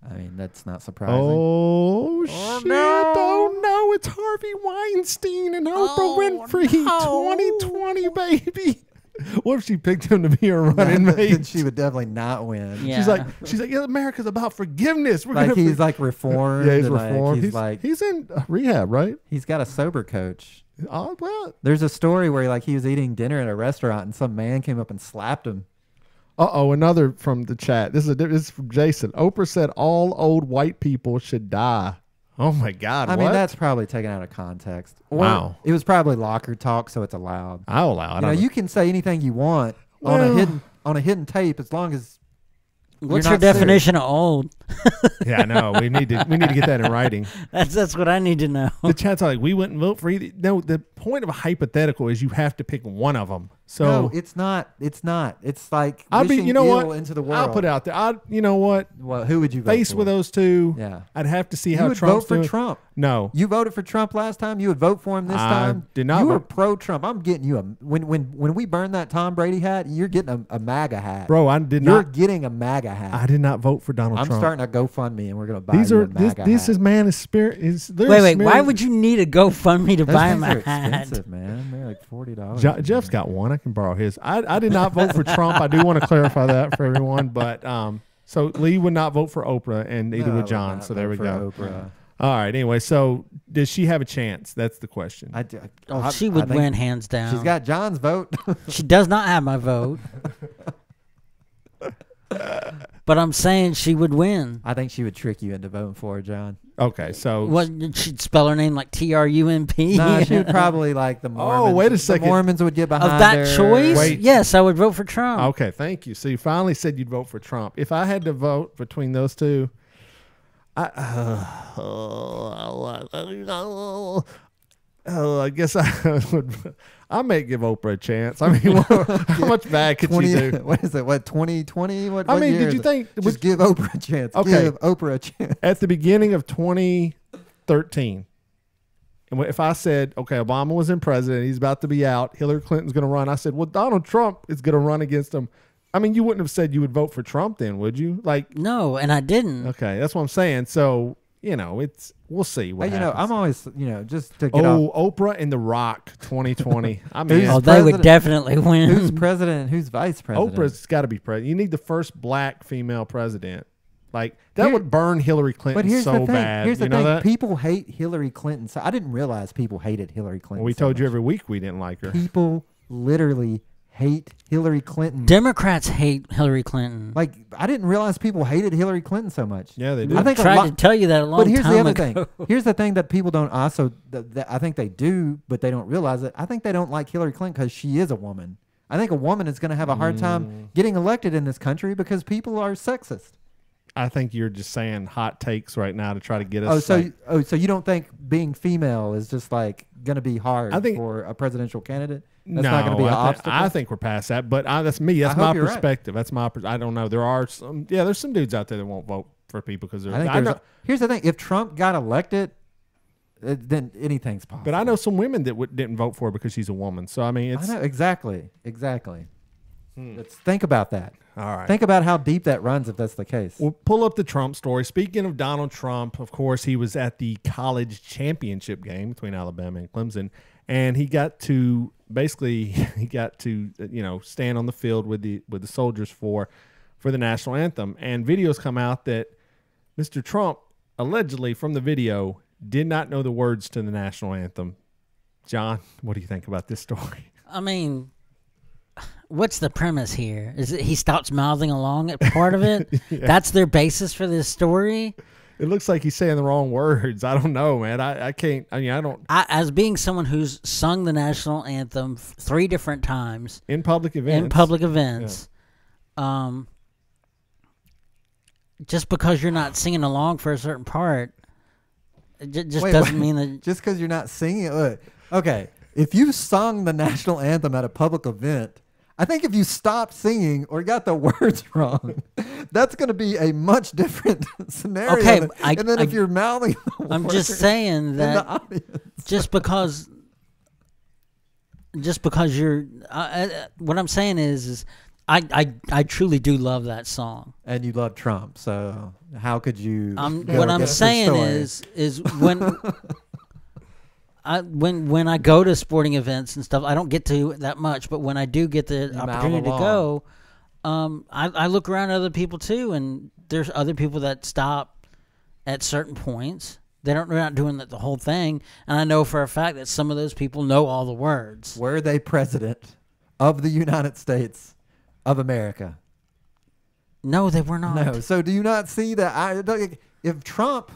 I mean, that's not surprising. Oh shit! Oh no, it's Harvey Weinstein and Oprah Winfrey. 2020, baby. What if she picked him to be her running mate? Then she would definitely not win. Yeah. She's like, yeah, America's about forgiveness. He's like reformed. Yeah, he's reformed. He's in rehab, right? He's got a sober coach. Oh, well. There's a story where he was eating dinner at a restaurant and some man came up and slapped him. Another from the chat. This is from Jason. Oprah said all old white people should die. Oh my God! I mean, that's probably taken out of context. Wow. It was probably locker talk, so it's allowed. I'll allow it. You can say anything you want on a hidden tape as long as. What's your definition of old? Yeah, I know. We need to get that in writing. That's what I need to know. The chat's like, we wouldn't vote for either. No, the point of a hypothetical is you have to pick one of them. So no, it's not. It's like wishing ill into the world. I'll put it out there. You know what? Well, who would you vote Faced for? with those two, yeah, I'd have to see how Trump's vote for doing. Trump. No, you voted for Trump last time. You would vote for him this time. Did not. You were pro-Trump. I'm getting you when we burn that Tom Brady hat, you're getting a MAGA hat, bro. I did not. You're getting a MAGA hat. I did not vote for Donald Trump. I'm starting a GoFundMe, and we're going to buy you a MAGA hat. This is man is spirit is. Wait. Why would you need a GoFundMe to buy my hat? Expensive, man. They're like $40. Jeff's got one. I can borrow his. I did not vote for Trump. I do want to clarify that for everyone. But so Lee would not vote for Oprah, and neither would John. So there we go. Oprah. All right. Anyway, so does she have a chance? That's the question. She would win hands down. She's got John's vote. She does not have my vote. But I'm saying she would win. I think she would trick you into voting for her, John. Okay, so she'd spell her name like Trump. No, she would probably like the Mormons. Oh, wait a second. The Mormons would get behind of that her. choice. Yes, I would vote for Trump. Okay, thank you. So you finally said you'd vote for Trump. If I had to vote between those two, I guess I would. I may give Oprah a chance. I mean, how much bad could she do? What is it? What 2020? What? I mean, year did you think? Just give Oprah a chance. Okay. Give Oprah a chance. At the beginning of 2013, and if I said, okay, Obama was in president, he's about to be out, Hillary Clinton's going to run. I said, well, Donald Trump is going to run against him. I mean, you wouldn't have said you would vote for Trump then, would you? Like, no, and I didn't. Okay, that's what I'm saying. So. We'll see what happens. I'm always, just to get off. Oprah and The Rock 2020. I mean, they would definitely win. Who's president? Who's vice president? Oprah's got to be president. You need the first black female president. Like, that would burn Hillary Clinton so bad. Here's the thing. That? People hate Hillary Clinton. So I didn't realize people hated Hillary Clinton. Well, we told you every week we didn't like her. People literally hate Hillary Clinton. Democrats hate Hillary Clinton. Like, I didn't realize people hated Hillary Clinton so much. Yeah, they do. I tried to tell you that a long time ago. But here's the other thing. Here's the thing that people don't also, that I think they do, but they don't realize it. I think they don't like Hillary Clinton because she is a woman. I think a woman is going to have a hard time getting elected in this country because people are sexist. I think you're just saying hot takes right now to try to get us. So you don't think being female is just like going to be hard for a presidential candidate? That's not going to be an obstacle. I think we're past that, but that's me. That's my perspective. Right. That's my. I don't know. There are some. Yeah, there's some dudes out there that won't vote for people because they're. Here's the thing: if Trump got elected, then anything's possible. But I know some women that didn't vote for her because she's a woman. So I mean, it's. I know exactly. Let's think about that. All right. Think about how deep that runs if that's the case. We'll pull up the Trump story. Speaking of Donald Trump, of course, he was at the college championship game between Alabama and Clemson, and he got to stand on the field with the soldiers for for the national anthem. And videos come out that Mr. Trump, allegedly from the video, did not know the words to the national anthem. John, what do you think about this story? I mean, what's the premise here? Is it he stops mouthing along at part of it? That's their basis for this story? It looks like he's saying the wrong words. I don't know, man. I can't. I mean, I don't. As being someone who's sung the national anthem 3 different times in public events. Just because you're not singing along for a certain part, it just doesn't mean that. Just because you're not singing it. Okay, if you sung the national anthem at a public event, I think if you stopped singing or got the words wrong, that's going to be a much different scenario. Okay, and then if you're mouthing the I'm words just saying that in the audience. just because you're what I'm saying is I truly do love that song. And you love Trump, so how could you? What I'm saying is when. When I go to sporting events and stuff, I don't get to that much, but when I do get the opportunity to go, I look around at other people too, and there's other people that stop at certain points. They're not doing the whole thing, and I know for a fact that some of those people know all the words. Were they president of the United States of America? No, they were not. No. So do you not see that? If Trump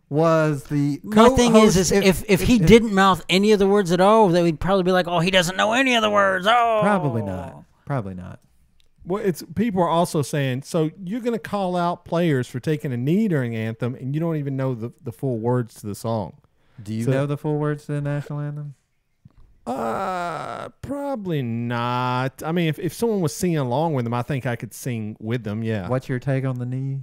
was the my thing is if he didn't mouth any of the words at all, then we'd probably be like, oh, he doesn't know any of the words. Oh, probably not. Well, people are also saying, so you're going to call out players for taking a knee during anthem, and you don't even know the full words to the song. Do you know the full words to the national anthem? Probably not. I mean, if someone was singing along with them, I think I could sing with them. Yeah. What's your take on the knee?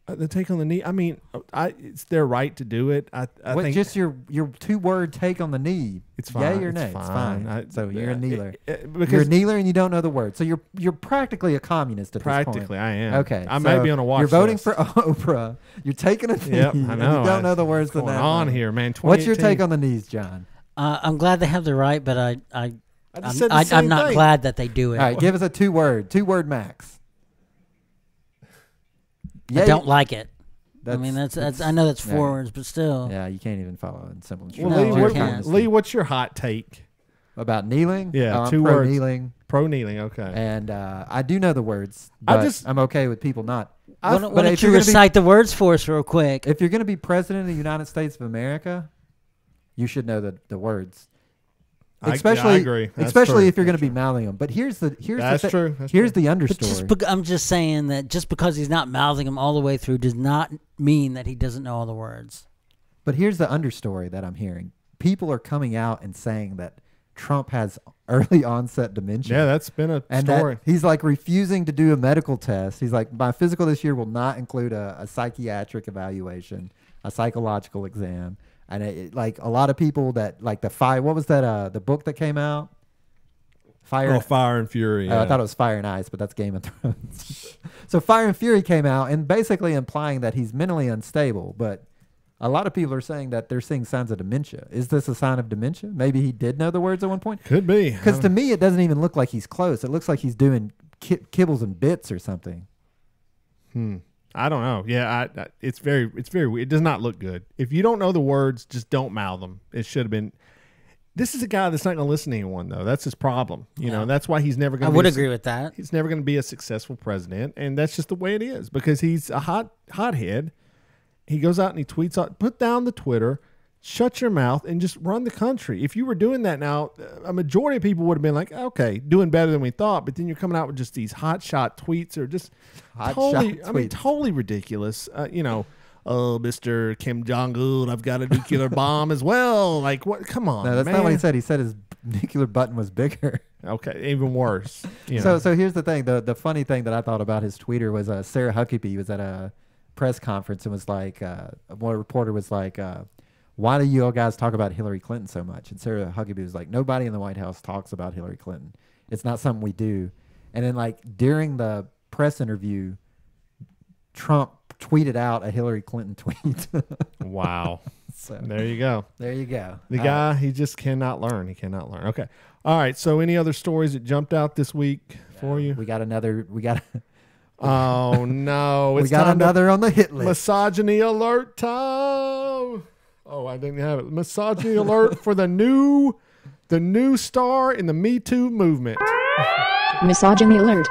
The take on the knee. I mean, it's their right to do it. I think just your 2-word take on the knee. It's fine. Yay or nay? It's fine. So you're a kneeler. You're a kneeler and you don't know the word. So you're practically a communist at this point. Practically, I am. Okay. I may be on a watch You're voting list. for Oprah. You're taking a knee. Yep, I know. And you don't know the words to that. What's going on here, man? What's your take on the knees, John? I'm glad they have the right, but I'm not thing. glad that they do it. All right, give us a 2-word max. I don't like it. I mean, that's I know that's 4 words, but still. Yeah, you can't even follow in simple instructions. Lee, what's your hot take about kneeling? Yeah, 2 words. Kneeling. Pro kneeling, okay. And I do know the words, but I'm okay with people not. Why don't you recite the words for us real quick? If you're going to be president of the United States of America, you should know the words. Especially, I agree. Especially if you're going to be mouthing them. But here's the understory. I'm just saying that just because he's not mouthing them all the way through does not mean that he doesn't know all the words. But here's the understory that I'm hearing. People are coming out and saying that Trump has early onset dementia. Yeah, that's been a story. That he's like refusing to do a medical test. He's like, my physical this year will not include a psychiatric evaluation, a psychological exam. And like a lot of people that like what was that? The book that came out? Fire and Fury. Yeah. I thought it was Fire and Ice, but that's Game of Thrones. So Fire and Fury came out and basically implying that he's mentally unstable. But a lot of people are saying that they're seeing signs of dementia. Is this a sign of dementia? Maybe he did know the words at one point. Could be. Because to me, it doesn't even look like he's close. It looks like he's doing kibbles and bits or something. I don't know. Yeah, it's very weird. It does not look good. If you don't know the words, just don't mouth them. It should have been. This is a guy that's not going to listen to anyone, though. That's his problem. You know, that's why he's never going to. I would agree with that. He's never going to be a successful president, and that's just the way it is because he's a hothead. He goes out and he tweets out, "Put down the Twitter, shut your mouth, and just run the country." If you were doing that now, a majority of people would have been like, "Okay, doing better than we thought." But then you're coming out with just these hotshot tweets, or just totally ridiculous. Oh, Mr. Kim Jong-un, I've got a nuclear bomb as well. Like, what? Come on, no, that's man. not what he said. He said his nuclear button was bigger. Okay, even worse. So here's the thing. The funny thing that I thought about his tweeter was Sarah Huckabee was at a press conference and was like, one reporter was like, why do you all guys talk about Hillary Clinton so much? And Sarah Huckabee was like, nobody in the White House talks about Hillary Clinton. It's not something we do. And then like during the press interview, Trump tweeted out a Hillary Clinton tweet. Wow. So there you go. There you go. The guy, he just cannot learn. He cannot learn. Okay. All right. So any other stories that jumped out this week for you? We got Oh no! We It's got time to- another on the hit list. Misogyny alert time. Oh, I didn't have it. Misogyny alert for the new star in the Me Too movement. Misogyny alert.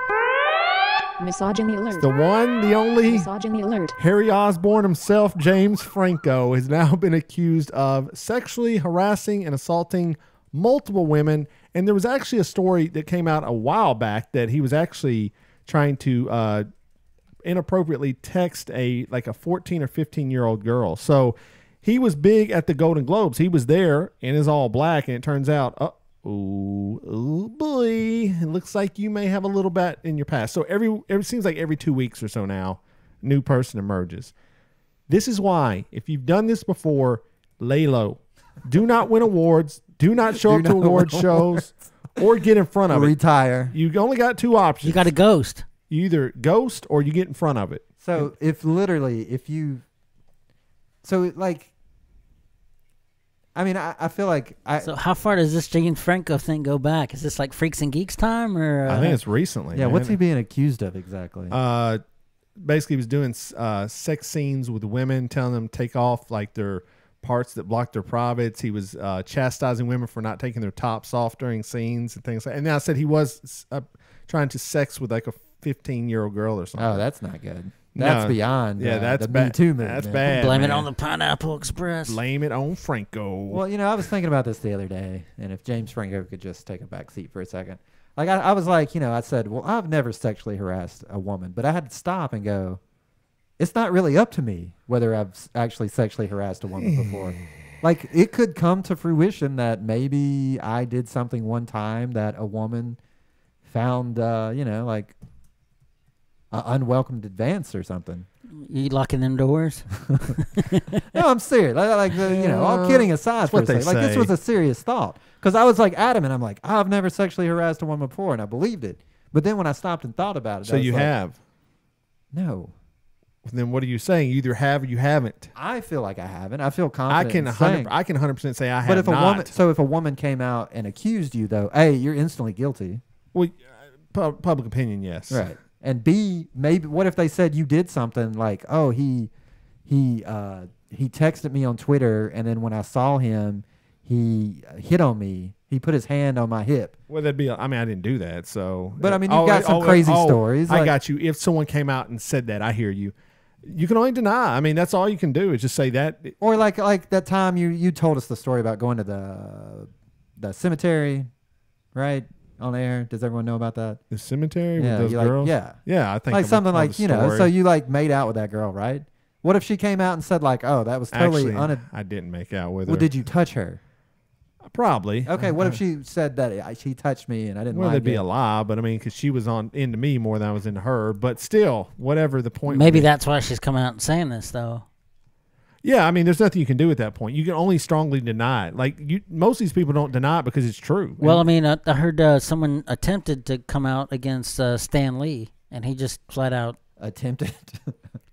Misogyny alert. The one, the only Misogyny alert. Harry Osborn himself, James Franco, has now been accused of sexually harassing and assaulting multiple women. And there was actually a story that came out a while back that he was actually trying to inappropriately text a 14 or 15-year-old girl. So he was big at the Golden Globes. He was there in his all black, and it turns out, oh boy, it looks like you may have a little bit in your past. So it seems like every 2 weeks or so now, a new person emerges. This is why, if you've done this before, lay low. Do not win awards. Do not show up to award shows or get in front of it. Retire. You only got two options. You got to ghost. You either ghost or you get in front of it. So I feel like So how far does this James Franco thing go back? Is this like Freaks and Geeks time, or I think it's recently. yeah. Man. What's he being accused of exactly? Basically, he was doing sex scenes with women, telling them to take off like their parts that block their privates. He was chastising women for not taking their tops off during scenes and things like that. And then I said he was trying to sex with like a 15-year-old girl or something. Oh, that's not good. That's No. beyond. That's the bad. Me Too movement. That's bad. blame it man. on the Pineapple Express? Blame it on Franco. Well, I was thinking about this the other day, and if James Franco could just take a back seat for a second. Like, I was like, I said, well, I've never sexually harassed a woman, but I had to stop and go, it's not really up to me whether I've actually sexually harassed a woman before. Like, it could come to fruition that maybe I did something one time that a woman found, like an unwelcomed advance or something. You locking them doors? No, I'm serious. All kidding aside, for a what they second, like this say. was a serious thought because I was like adamant. I'm like, I've never sexually harassed a woman before, and I believed it. But then when I stopped and thought about it, So I was you like, have. No, Then what are you saying? You either have or you haven't. I feel like I haven't. I feel I confident. can in saying- 100% say I have But if not. if a woman came out and accused you, though, A, you're instantly guilty, Well, public opinion, yes. right? And B, maybe what if they said you did something like, oh, he texted me on Twitter, and then when I saw him, he hit on me. He put his hand on my hip. Well, that'd be. I didn't do that. So, But, I mean, you've got some crazy stories, I like- got you. If someone came out and said that, I hear you. You can only deny. I mean, that's all you can do is just say that. Or like that time you told us the story about going to the cemetery, right? On air. Does everyone know about that? The cemetery Yeah, with you those like- girls. yeah. yeah. I think Like something of like, the story. so you like made out with that girl, right? What if she came out and said like, oh, that was totally Actually, I didn't make out with her. Well, did you touch her? Probably. Okay, what if she said that she touched me and I didn't Well, like that'd be it? a lie, but I mean, because she was into me more than I was into her. But still, whatever the point. Maybe would be. that's why she's coming out and saying this, though. Yeah, I mean, there's nothing you can do at that point. You can only strongly deny it. Like most of these people don't deny it because it's true. Well, I mean, I heard someone attempted to come out against Stan Lee, and he just flat out attempted.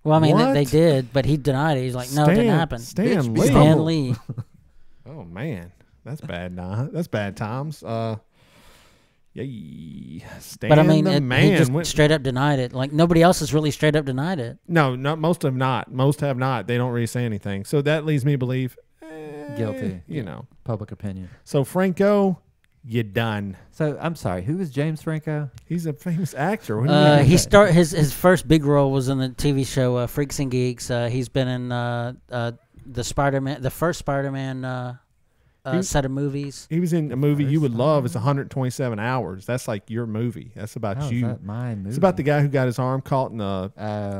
Well, I mean, What? they did, but he denied it. He's like, no, it didn't happen. Stan Lee. Stan Lee. Oh man, that's bad. That's bad times. Yay, Stan But I mean, the he man just went- straight up denied it. Like nobody else has really straight up denied it. No, most have not. Most have not. They don't really say anything. So that leads me to believe Guilty. You know, Public opinion. So Franco, you done. So I'm sorry. Who is James Franco? He's a famous actor. What do you mean? His first big role was in the TV show Freaks and Geeks. He's been in the first Spider-Man set of movies. He was in a movie you would love. It's 127 Hours. That's like your movie. That's about How is you. that my movie? It's about the guy who got his arm caught in the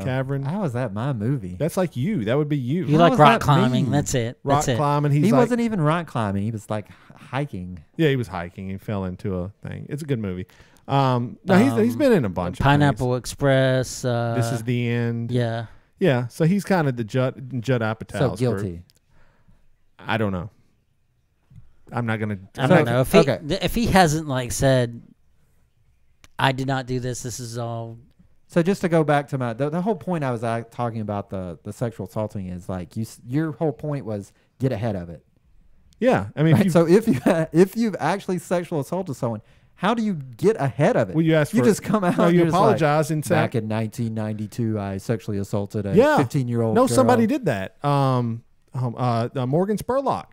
cavern. How is that my movie? That's like you. That would be you. You How like is rock that climbing. me? That's it. Rock That's it. climbing. He like, wasn't even rock climbing. He was like hiking. Yeah, he was hiking. He fell into a thing. It's a good movie. No, he's been in a bunch of Pineapple things. Express. This Is the End. Yeah. Yeah, so he's kind of the Judd Apatow's So group. guilty. I don't know. I'm not gonna. I don't know if he hasn't like said, I did not do this. This is all. So just to go back to the whole point I was talking about the sexual assaulting is like your whole point was get ahead of it. Yeah, I mean, Right? So if you've actually sexual assaulted someone, How do you get ahead of it? Well, you ask for just come out. No, and you you're just apologize and say, back in 1992, I sexually assaulted a yeah, 15-year-old. No, girl. somebody did that. Morgan Spurlock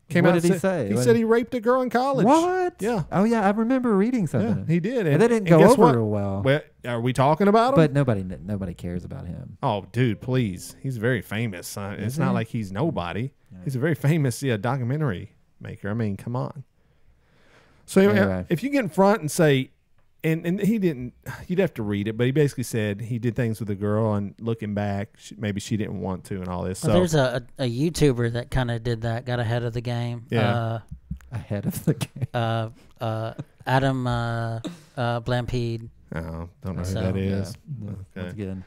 came What out. did he say? He said he raped a girl in college. What? Yeah. Oh yeah, I remember reading something. Yeah, he did. And that didn't go guess over what? real well. Well, are we talking about him? But nobody cares about him. Oh, dude, please. He's very famous. It's not like he's nobody. Yeah. He's a very famous documentary maker. I mean, come on. So anyway, if you get in front and say, and he didn't, you'd have to read it, but he basically said he did things with a girl, and looking back, maybe she didn't want to, and all this. Well, there's a YouTuber that kind of did that, got ahead of the game. Yeah. Ahead of the game. Adam Blampede. Oh, don't know who that is. Yeah. Okay. Good.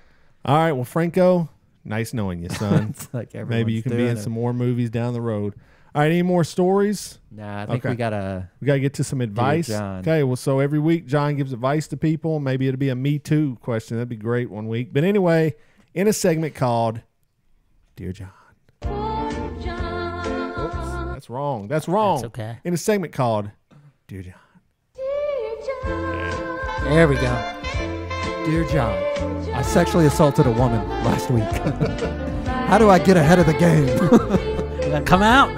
All right, well, Franco, nice knowing you, son. It's like maybe you can be in it. some more movies down the road. All right, any more stories? Nah, I think we gotta get to some advice. Okay, well, so every week John gives advice to people. Maybe it'll be a Me Too question. That'd be great one week. But anyway, in a segment called Dear John. Oops, that's wrong. That's wrong. That's okay. In a segment called Dear John. There we go. Dear John, I sexually assaulted a woman last week. How do I get ahead of the game? You gonna come out?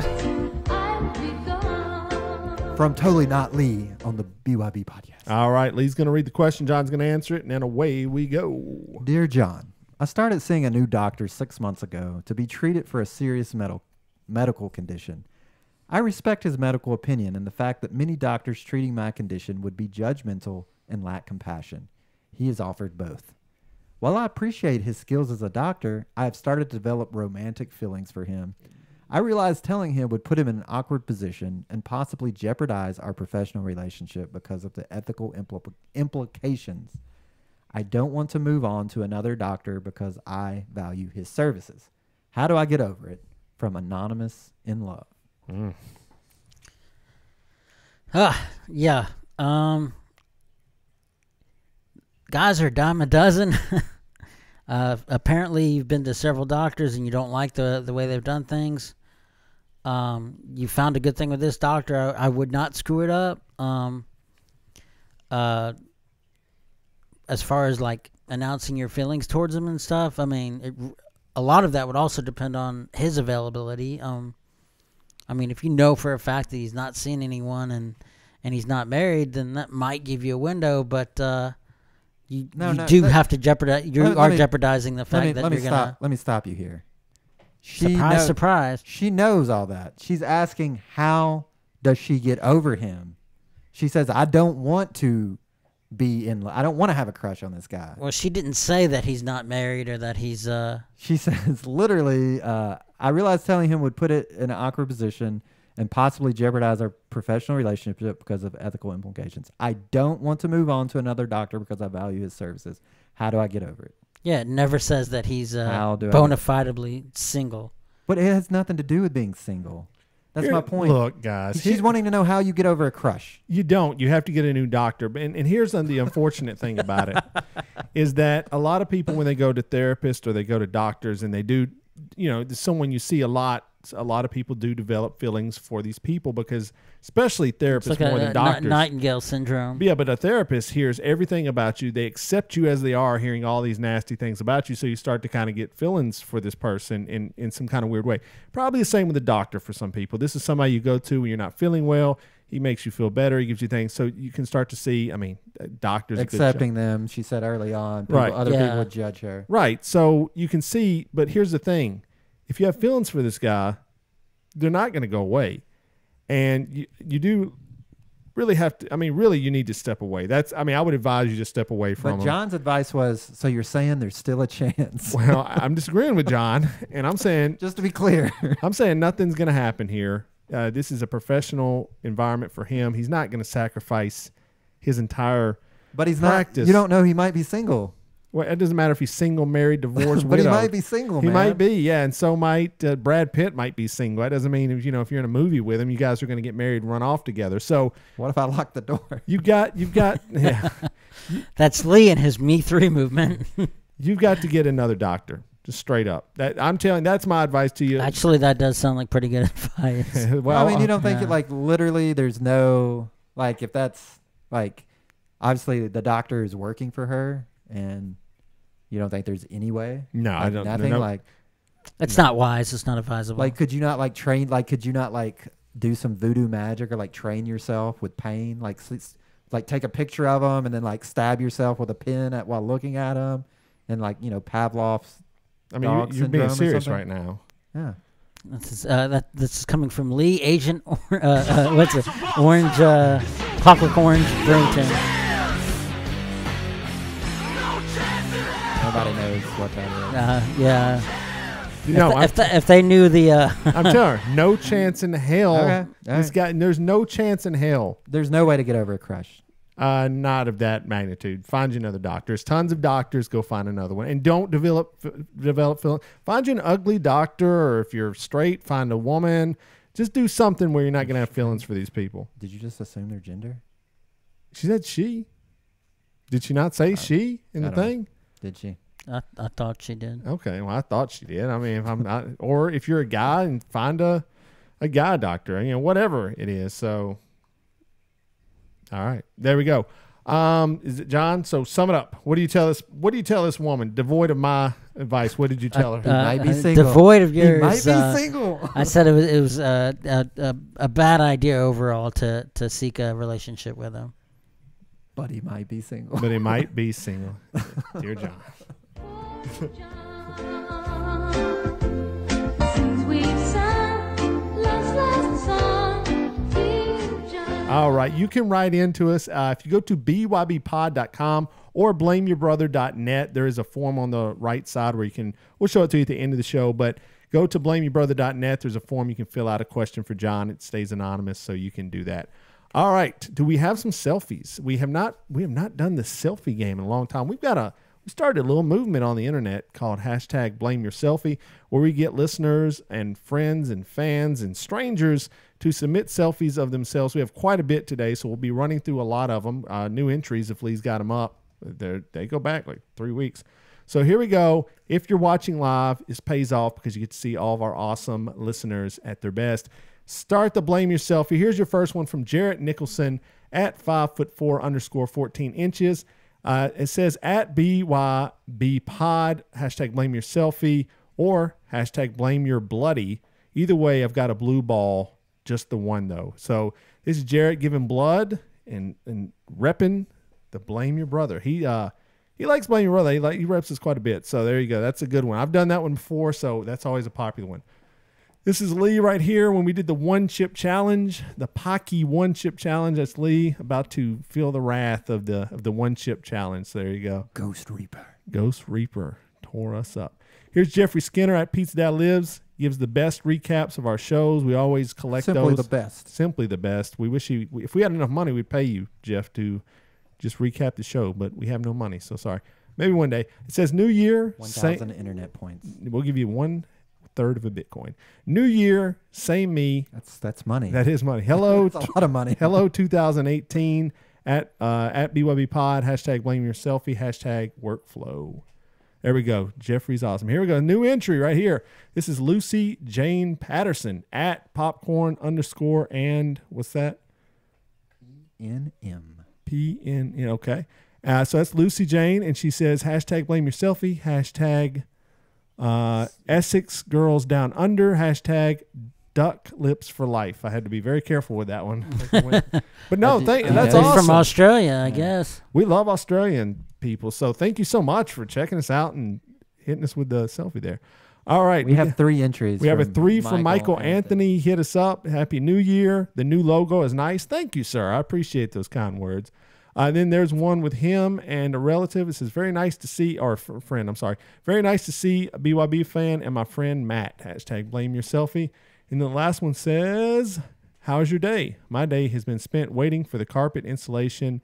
From Totally Not Lee on the BYB podcast. All right, Lee's going to read the question. John's going to answer it, and then away we go. Dear John, I started seeing a new doctor 6 months ago to be treated for a serious medical condition. I respect his medical opinion and the fact that many doctors treating my condition would be judgmental and lack compassion. He has offered both. While I appreciate his skills as a doctor, I have started to develop romantic feelings for him. I realized telling him would put him in an awkward position and possibly jeopardize our professional relationship because of the ethical implications. I don't want to move on to another doctor because I value his services. How do I get over it? From Anonymous in Love. Yeah. Guys are a dime a dozen. Apparently you've been to several doctors and you don't like the way they've done things. You found a good thing with this doctor. I would not screw it up. As far as like announcing your feelings towards him and stuff, I mean, a lot of that would also depend on his availability. I mean, if you know for a fact that he's not seeing anyone and he's not married, then that might give you a window, but you do have to jeopardize. You are jeopardizing the fact that you're gonna. Let me stop you here. Surprise. She knows all that. She's asking, how does she get over him? She says, I don't want to I don't want to have a crush on this guy. Well, she didn't say that he's not married or that he's She says, literally, I realized telling him would put it in an awkward position and possibly jeopardize our professional relationship because of ethical implications. I don't want to move on to another doctor because I value his services. How do I get over it? Yeah, it never says that he's bona fidely single. But it has nothing to do with being single. That's my point. Look, guys. She's wanting to know how you get over a crush. You don't. You have to get a new doctor. And here's the unfortunate thing about it is that a lot of people, when they go to therapists or they go to doctors and they do, someone you see a lot of people do develop feelings for these people because especially therapists it's like more than doctors. Nightingale syndrome. Yeah, but a therapist hears everything about you. They accept you as they are, hearing all these nasty things about you. So you start to kind of get feelings for this person in some kind of weird way. Probably the same with a doctor for some people. This is somebody you go to when you're not feeling well. He makes you feel better. He gives you things. So you can start to see, doctors. Accepting them, she said early on. Other people would judge her. Right. So you can see, but here's the thing. If you have feelings for this guy, they're not going to go away. And you do really have to, really you need to step away. I would advise you to step away from him. But John's advice was, so you're saying there's still a chance. Well, I'm disagreeing with John, and I'm saying, just to be clear, I'm saying nothing's going to happen here. This is a professional environment for him. He's not going to sacrifice his entire practice. You don't know, he might be single. Well, it doesn't matter if he's single, married, divorced, but widow. He might be single, He might be, yeah, and so might Brad Pitt might be single. That doesn't mean if you're in a movie with him, you guys are going to get married and run off together. So what if I lock the door? You've got yeah. That's Lee and his Me 3 movement. You've got to get another doctor. Just straight up. That's my advice to you. Actually, that does sound like pretty good advice. Well, you don't think it literally there's no, if that's Like, obviously, the doctor is working for her, and you don't think there's any way? No, like, I don't. Nothing No. like. It's not wise. It's not advisable. Like, could you not like train? Like, could you not like do some voodoo magic or like train yourself with pain? Like take a picture of them and then like stab yourself with a pin while looking at them, and like Pavlov's. I mean, you're being serious right now. Yeah. This is coming from Lee, Agent what's it? Orange, Clockwork Orange, Burrington. Nobody knows what that is. Yeah. No, if they knew the, I'm telling her, no chance in hell. Okay. This guy, there's no chance in hell. There's no way to get over a crush. Not of that magnitude. Find you another doctor. There's tons of doctors. Go find another one, and don't develop feeling. Find you an ugly doctor, or if you're straight, find a woman. Just do something where you're not gonna have feelings for these people. Did you just assume their gender? She said she. Did she not say she in the thing? Did she? I thought she did. Okay, well I thought she did. I mean, if I'm not, or if you're a guy, and find a guy doctor, whatever it is. So. All right, there we go. Is it John? So sum it up. What do you tell this? What do you tell this woman? Devoid of my advice, what did you tell her? He might be single. Devoid of yours. He might be single. I said it was a bad idea overall to seek a relationship with him. But he might be single. But he might be single. Dear John. All right. You can write into us. If you go to bybpod.com or blameyourbrother.net, there is a form on the right side where we'll show it to you at the end of the show, but go to blameyourbrother.net. There's a form you can fill out a question for John. It stays anonymous, so you can do that. All right. Do we have some selfies? We have not done the selfie game in a long time. We started a little movement on the internet called #BlameYourSelfie, where we get listeners and friends and fans and strangers to submit selfies of themselves. We have quite a bit today, so we'll be running through a lot of them. New entries, if Lee's got them up. They go back like 3 weeks. So here we go. If you're watching live, this pays off because you get to see all of our awesome listeners at their best. Start the Blame Yourselfie. Here's your first one from Jarrett Nicholson at 5'4" _14 inches. It says at BYBpod, #BlameYourSelfie, or #BlameYourBloody. Either way, I've got a blue ball, just the one though. So this is Jarrett giving blood and repping the Blame Your Brother. He likes Blame Your Brother. He reps us quite a bit. So there you go. That's a good one. I've done that one before, so that's always a popular one. This is Lee right here when we did the one-chip challenge, the Pocky one-chip challenge. That's Lee about to feel the wrath of the one-chip challenge. So there you go. Ghost Reaper Tore us up. Here's Jeffrey Skinner at Pizza Dad Lives. Gives the best recaps of our shows. We always collect those. Simply the best. We wish if we had enough money, we'd pay you, Jeff, to just recap the show, but we have no money, so sorry. Maybe one day. It says New Year. 1,000 internet points. We'll give you 1/3 of a Bitcoin. New Year, same me. That's money. That is money. Hello. That's a lot of money. Hello 2018 at BYBpod, #BlameYourSelfie, #workflow. There we go. Jeffrey's awesome. Here we go. New entry right here. This is Lucy Jane Patterson at popcorn_ and what's that? PNM. PN. Okay. So that's Lucy Jane, and she says #BlameYourSelfie, Essex Girls Down Under, Duck Lips for Life. I had to be very careful with that one. But no, that's awesome. From Australia, I guess. We love Australian people, so thank you so much for checking us out and hitting us with the selfie there. All right. We have 3 entries. We have a 3 from Michael Anthony. Hit us up. Happy New Year. The new logo is nice. Thank you, sir. I appreciate those kind words. Then there's one with him and a relative. It says, very nice to see, or friend, I'm sorry. Very nice to see a BYB fan and my friend Matt. #BlameYourSelfie. And the last one says, how's your day? My day has been spent waiting for the carpet installation,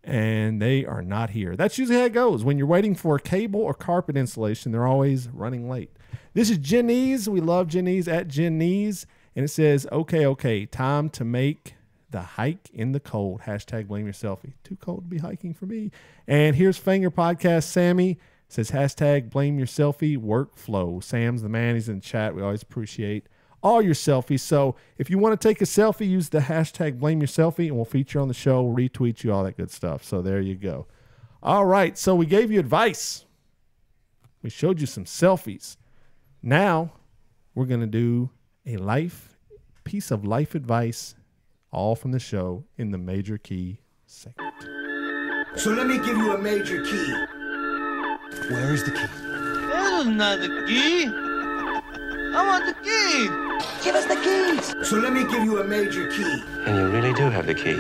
and they are not here. That's usually how it goes. When you're waiting for a cable or carpet installation, they're always running late. This is Jenice. We love Jenice at Jenice. And it says, okay, time to make the hike in the cold. #BlameYourSelfie. Too cold to be hiking for me. And here's Fanger Podcast Sammy. It says #BlameYourSelfie workflow. Sam's the man. He's in the chat. We always appreciate all your selfies. So if you want to take a selfie, use the hashtag blame your selfie and we'll feature on the show, we'll retweet you, all that good stuff. So there you go. All right. So we gave you advice. We showed you some selfies. Now we're going to do a piece of life advice, all from the show in the Major Key segment. So let me give you a major key. Where is the key? That is not the key. I want the key. Give us the keys. So let me give you a major key. And you really do have the key.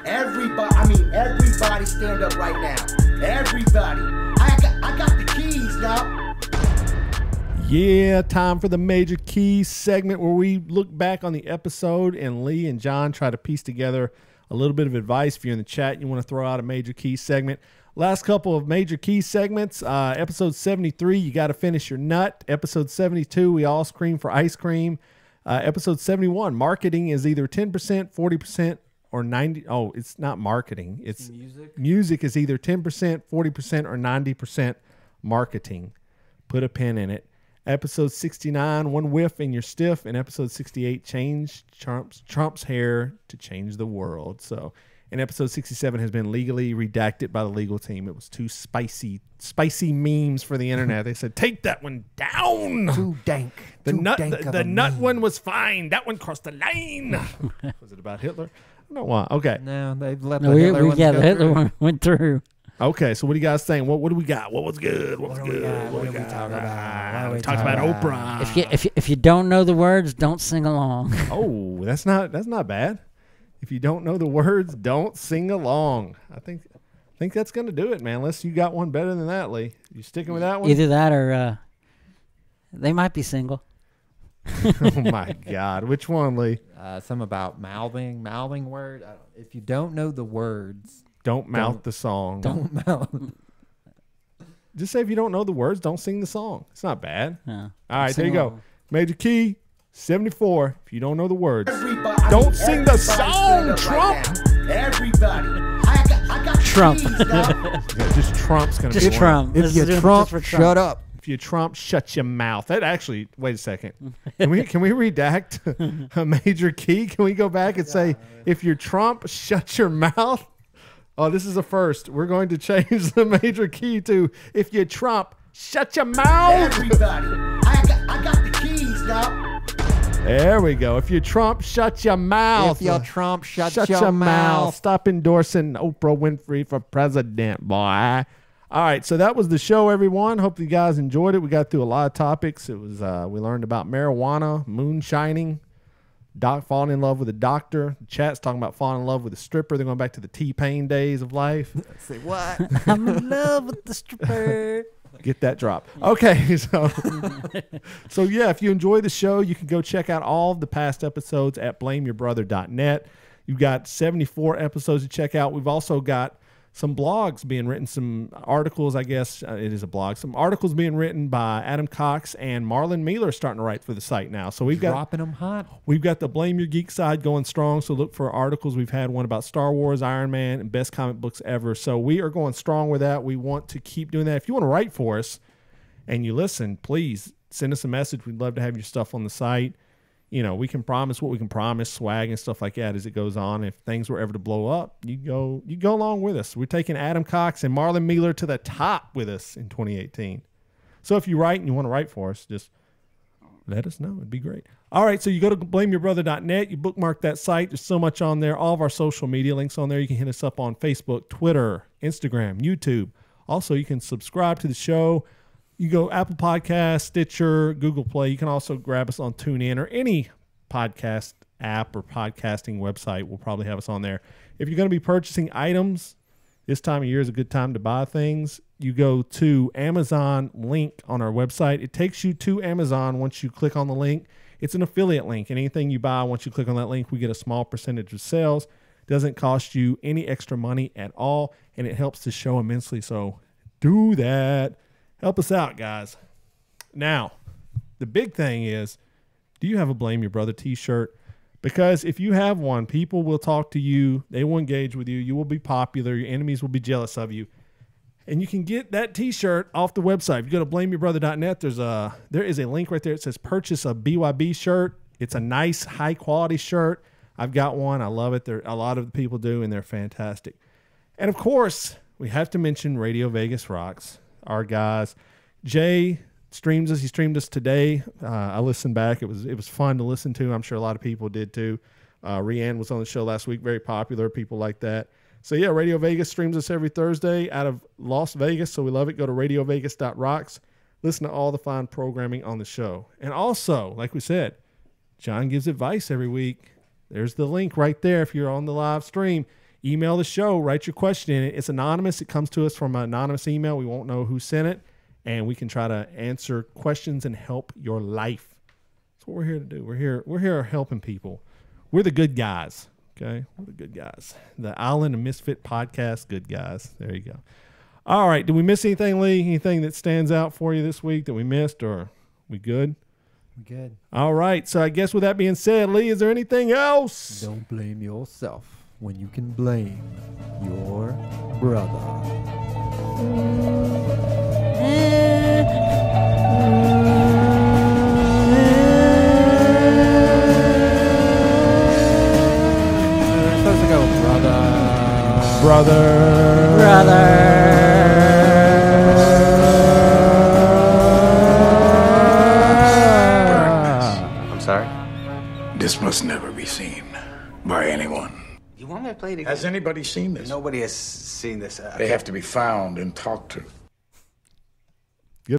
Everybody stand up right now. Everybody. I got the keys now. Yeah, time for the Major Key segment where we look back on the episode and Lee and John try to piece together a little bit of advice. If you're in the chat, you want to throw out a Major Key segment. Last couple of Major Key segments. Episode 73, you got to finish your nut. Episode 72, we all scream for ice cream. Episode 71, marketing is either 10%, 40%, or 90. Oh, it's not marketing. It's music. Music is either 10%, 40%, or 90% marketing. Put a pin in it. Episode 69, one whiff and you're stiff. And episode 68, change Trump's hair to change the world. So, and episode 67 has been legally redacted by the legal team. It was too spicy memes for the internet. They said, take that one down. Too dank. The nut one was fine. That one crossed the line. Was it about Hitler? I don't know why. Okay. No, they've let the Hitler one go the Hitler through. one went through. Okay, so what are you guys saying? What do we got? What was good? What was good? What do we talk about? We talked about Oprah. If you don't know the words, don't sing along. Oh, that's not bad. If you don't know the words, don't sing along. I think that's gonna do it, man. Unless you got one better than that, Lee. You sticking with that one? Either that or they might be single. Oh my God, which one, Lee? Some about mouthing word. If you don't know the words. Don't mouth the song. Don't mouth. Just say if you don't know the words, don't sing the song. It's not bad. Yeah. All right, there you go. Major Key, 74. If you don't know the words, don't sing the song, Trump. Everybody. I got Trump. keys now. Just Trump's going to be Just Trump. If you Trump, shut up. If you Trump, shut your mouth. That actually, wait a second. Can we redact a Major Key? Can we go back and say, if you're Trump, shut your mouth? Oh, this is a first. We're going to change the Major Key to, if you Trump, shut your mouth. Everybody. I got the keys now. There we go. If you Trump, shut your mouth. If you Trump, shut your mouth. Stop endorsing Oprah Winfrey for president, boy. All right, so that was the show, everyone. Hope you guys enjoyed it. We got through a lot of topics. It was we learned about marijuana, moonshining, falling in love with a doctor. The chat's talking about falling in love with a stripper. They're going back to the T-Pain days of life. Say what? I'm in love with the stripper. Get that drop. Okay, so yeah, if you enjoy the show, you can go check out all of the past episodes at blameyourbrother.net. You've got 74 episodes to check out. We've also got some blogs being written, some articles, I guess it is a blog, some articles being written by Adam Cox and Marlon Mealer starting to write for the site now. So we've got dropping them hot. We've got the Blame Your Geek side going strong. So look for articles. We've had one about Star Wars, Iron Man, and best comic books ever. So we are going strong with that. We want to keep doing that. If you want to write for us and you listen, please send us a message. We'd love to have your stuff on the site. You know, we can promise what we can promise, swag and stuff like that as it goes on. If things were ever to blow up, you go along with us. We're taking Adam Cox and Marlon Mealer to the top with us in 2018. So if you write and you want to write for us, just let us know. It'd be great. All right, so you go to blameyourbrother.net. You bookmark that site. There's so much on there. All of our social media links on there. You can hit us up on Facebook, Twitter, Instagram, YouTube. Also, you can subscribe to the show. You go Apple Podcasts, Stitcher, Google Play. You can also grab us on TuneIn or any podcast app or podcasting website. We'll probably have us on there. If you're going to be purchasing items, this time of year is a good time to buy things. You go to Amazon link on our website. It takes you to Amazon once you click on the link. It's an affiliate link. And anything you buy, once you click on that link, we get a small percentage of sales. It doesn't cost you any extra money at all, and it helps the show immensely. So do that. Help us out, guys. Now, the big thing is, do you have a Blame Your Brother t-shirt? Because if you have one, people will talk to you. They will engage with you. You will be popular. Your enemies will be jealous of you. And you can get that t-shirt off the website. If you go to blameyourbrother.net, there is a link right there. It says purchase a BYB shirt. It's a nice, high-quality shirt. I've got one. I love it. A lot of people do, and they're fantastic. And, of course, we have to mention Radio Vegas Rocks, our guys. Jay streams us. He streamed us today. I listened back. It was fun to listen to. I'm sure a lot of people did, too. Rianne was on the show last week. Very popular, people like that. So, yeah, Radio Vegas streams us every Thursday out of Las Vegas, so we love it. Go to radiovegas.rocks. Listen to all the fine programming on the show. And also, like we said, John gives advice every week. There's the link right there if you're on the live stream. Email the show. Write your question in it. It's anonymous. It comes to us from an anonymous email. We won't know who sent it, and we can try to answer questions and help your life. That's what we're here to do. We're here helping people. We're the good guys. Okay, we're the good guys. The Island of Misfit Podcast, good guys. There you go. All right, did we miss anything, Lee? Anything that stands out for you this week that we missed, or we good? We good. All right, so I guess with that being said, Lee, is there anything else? Don't blame yourself when you can blame your brother. Brother. I'm sorry? This must never be seen by anyone. You want me to play it again? Has anybody seen this? Nobody has seen this. They have to be found and talked to.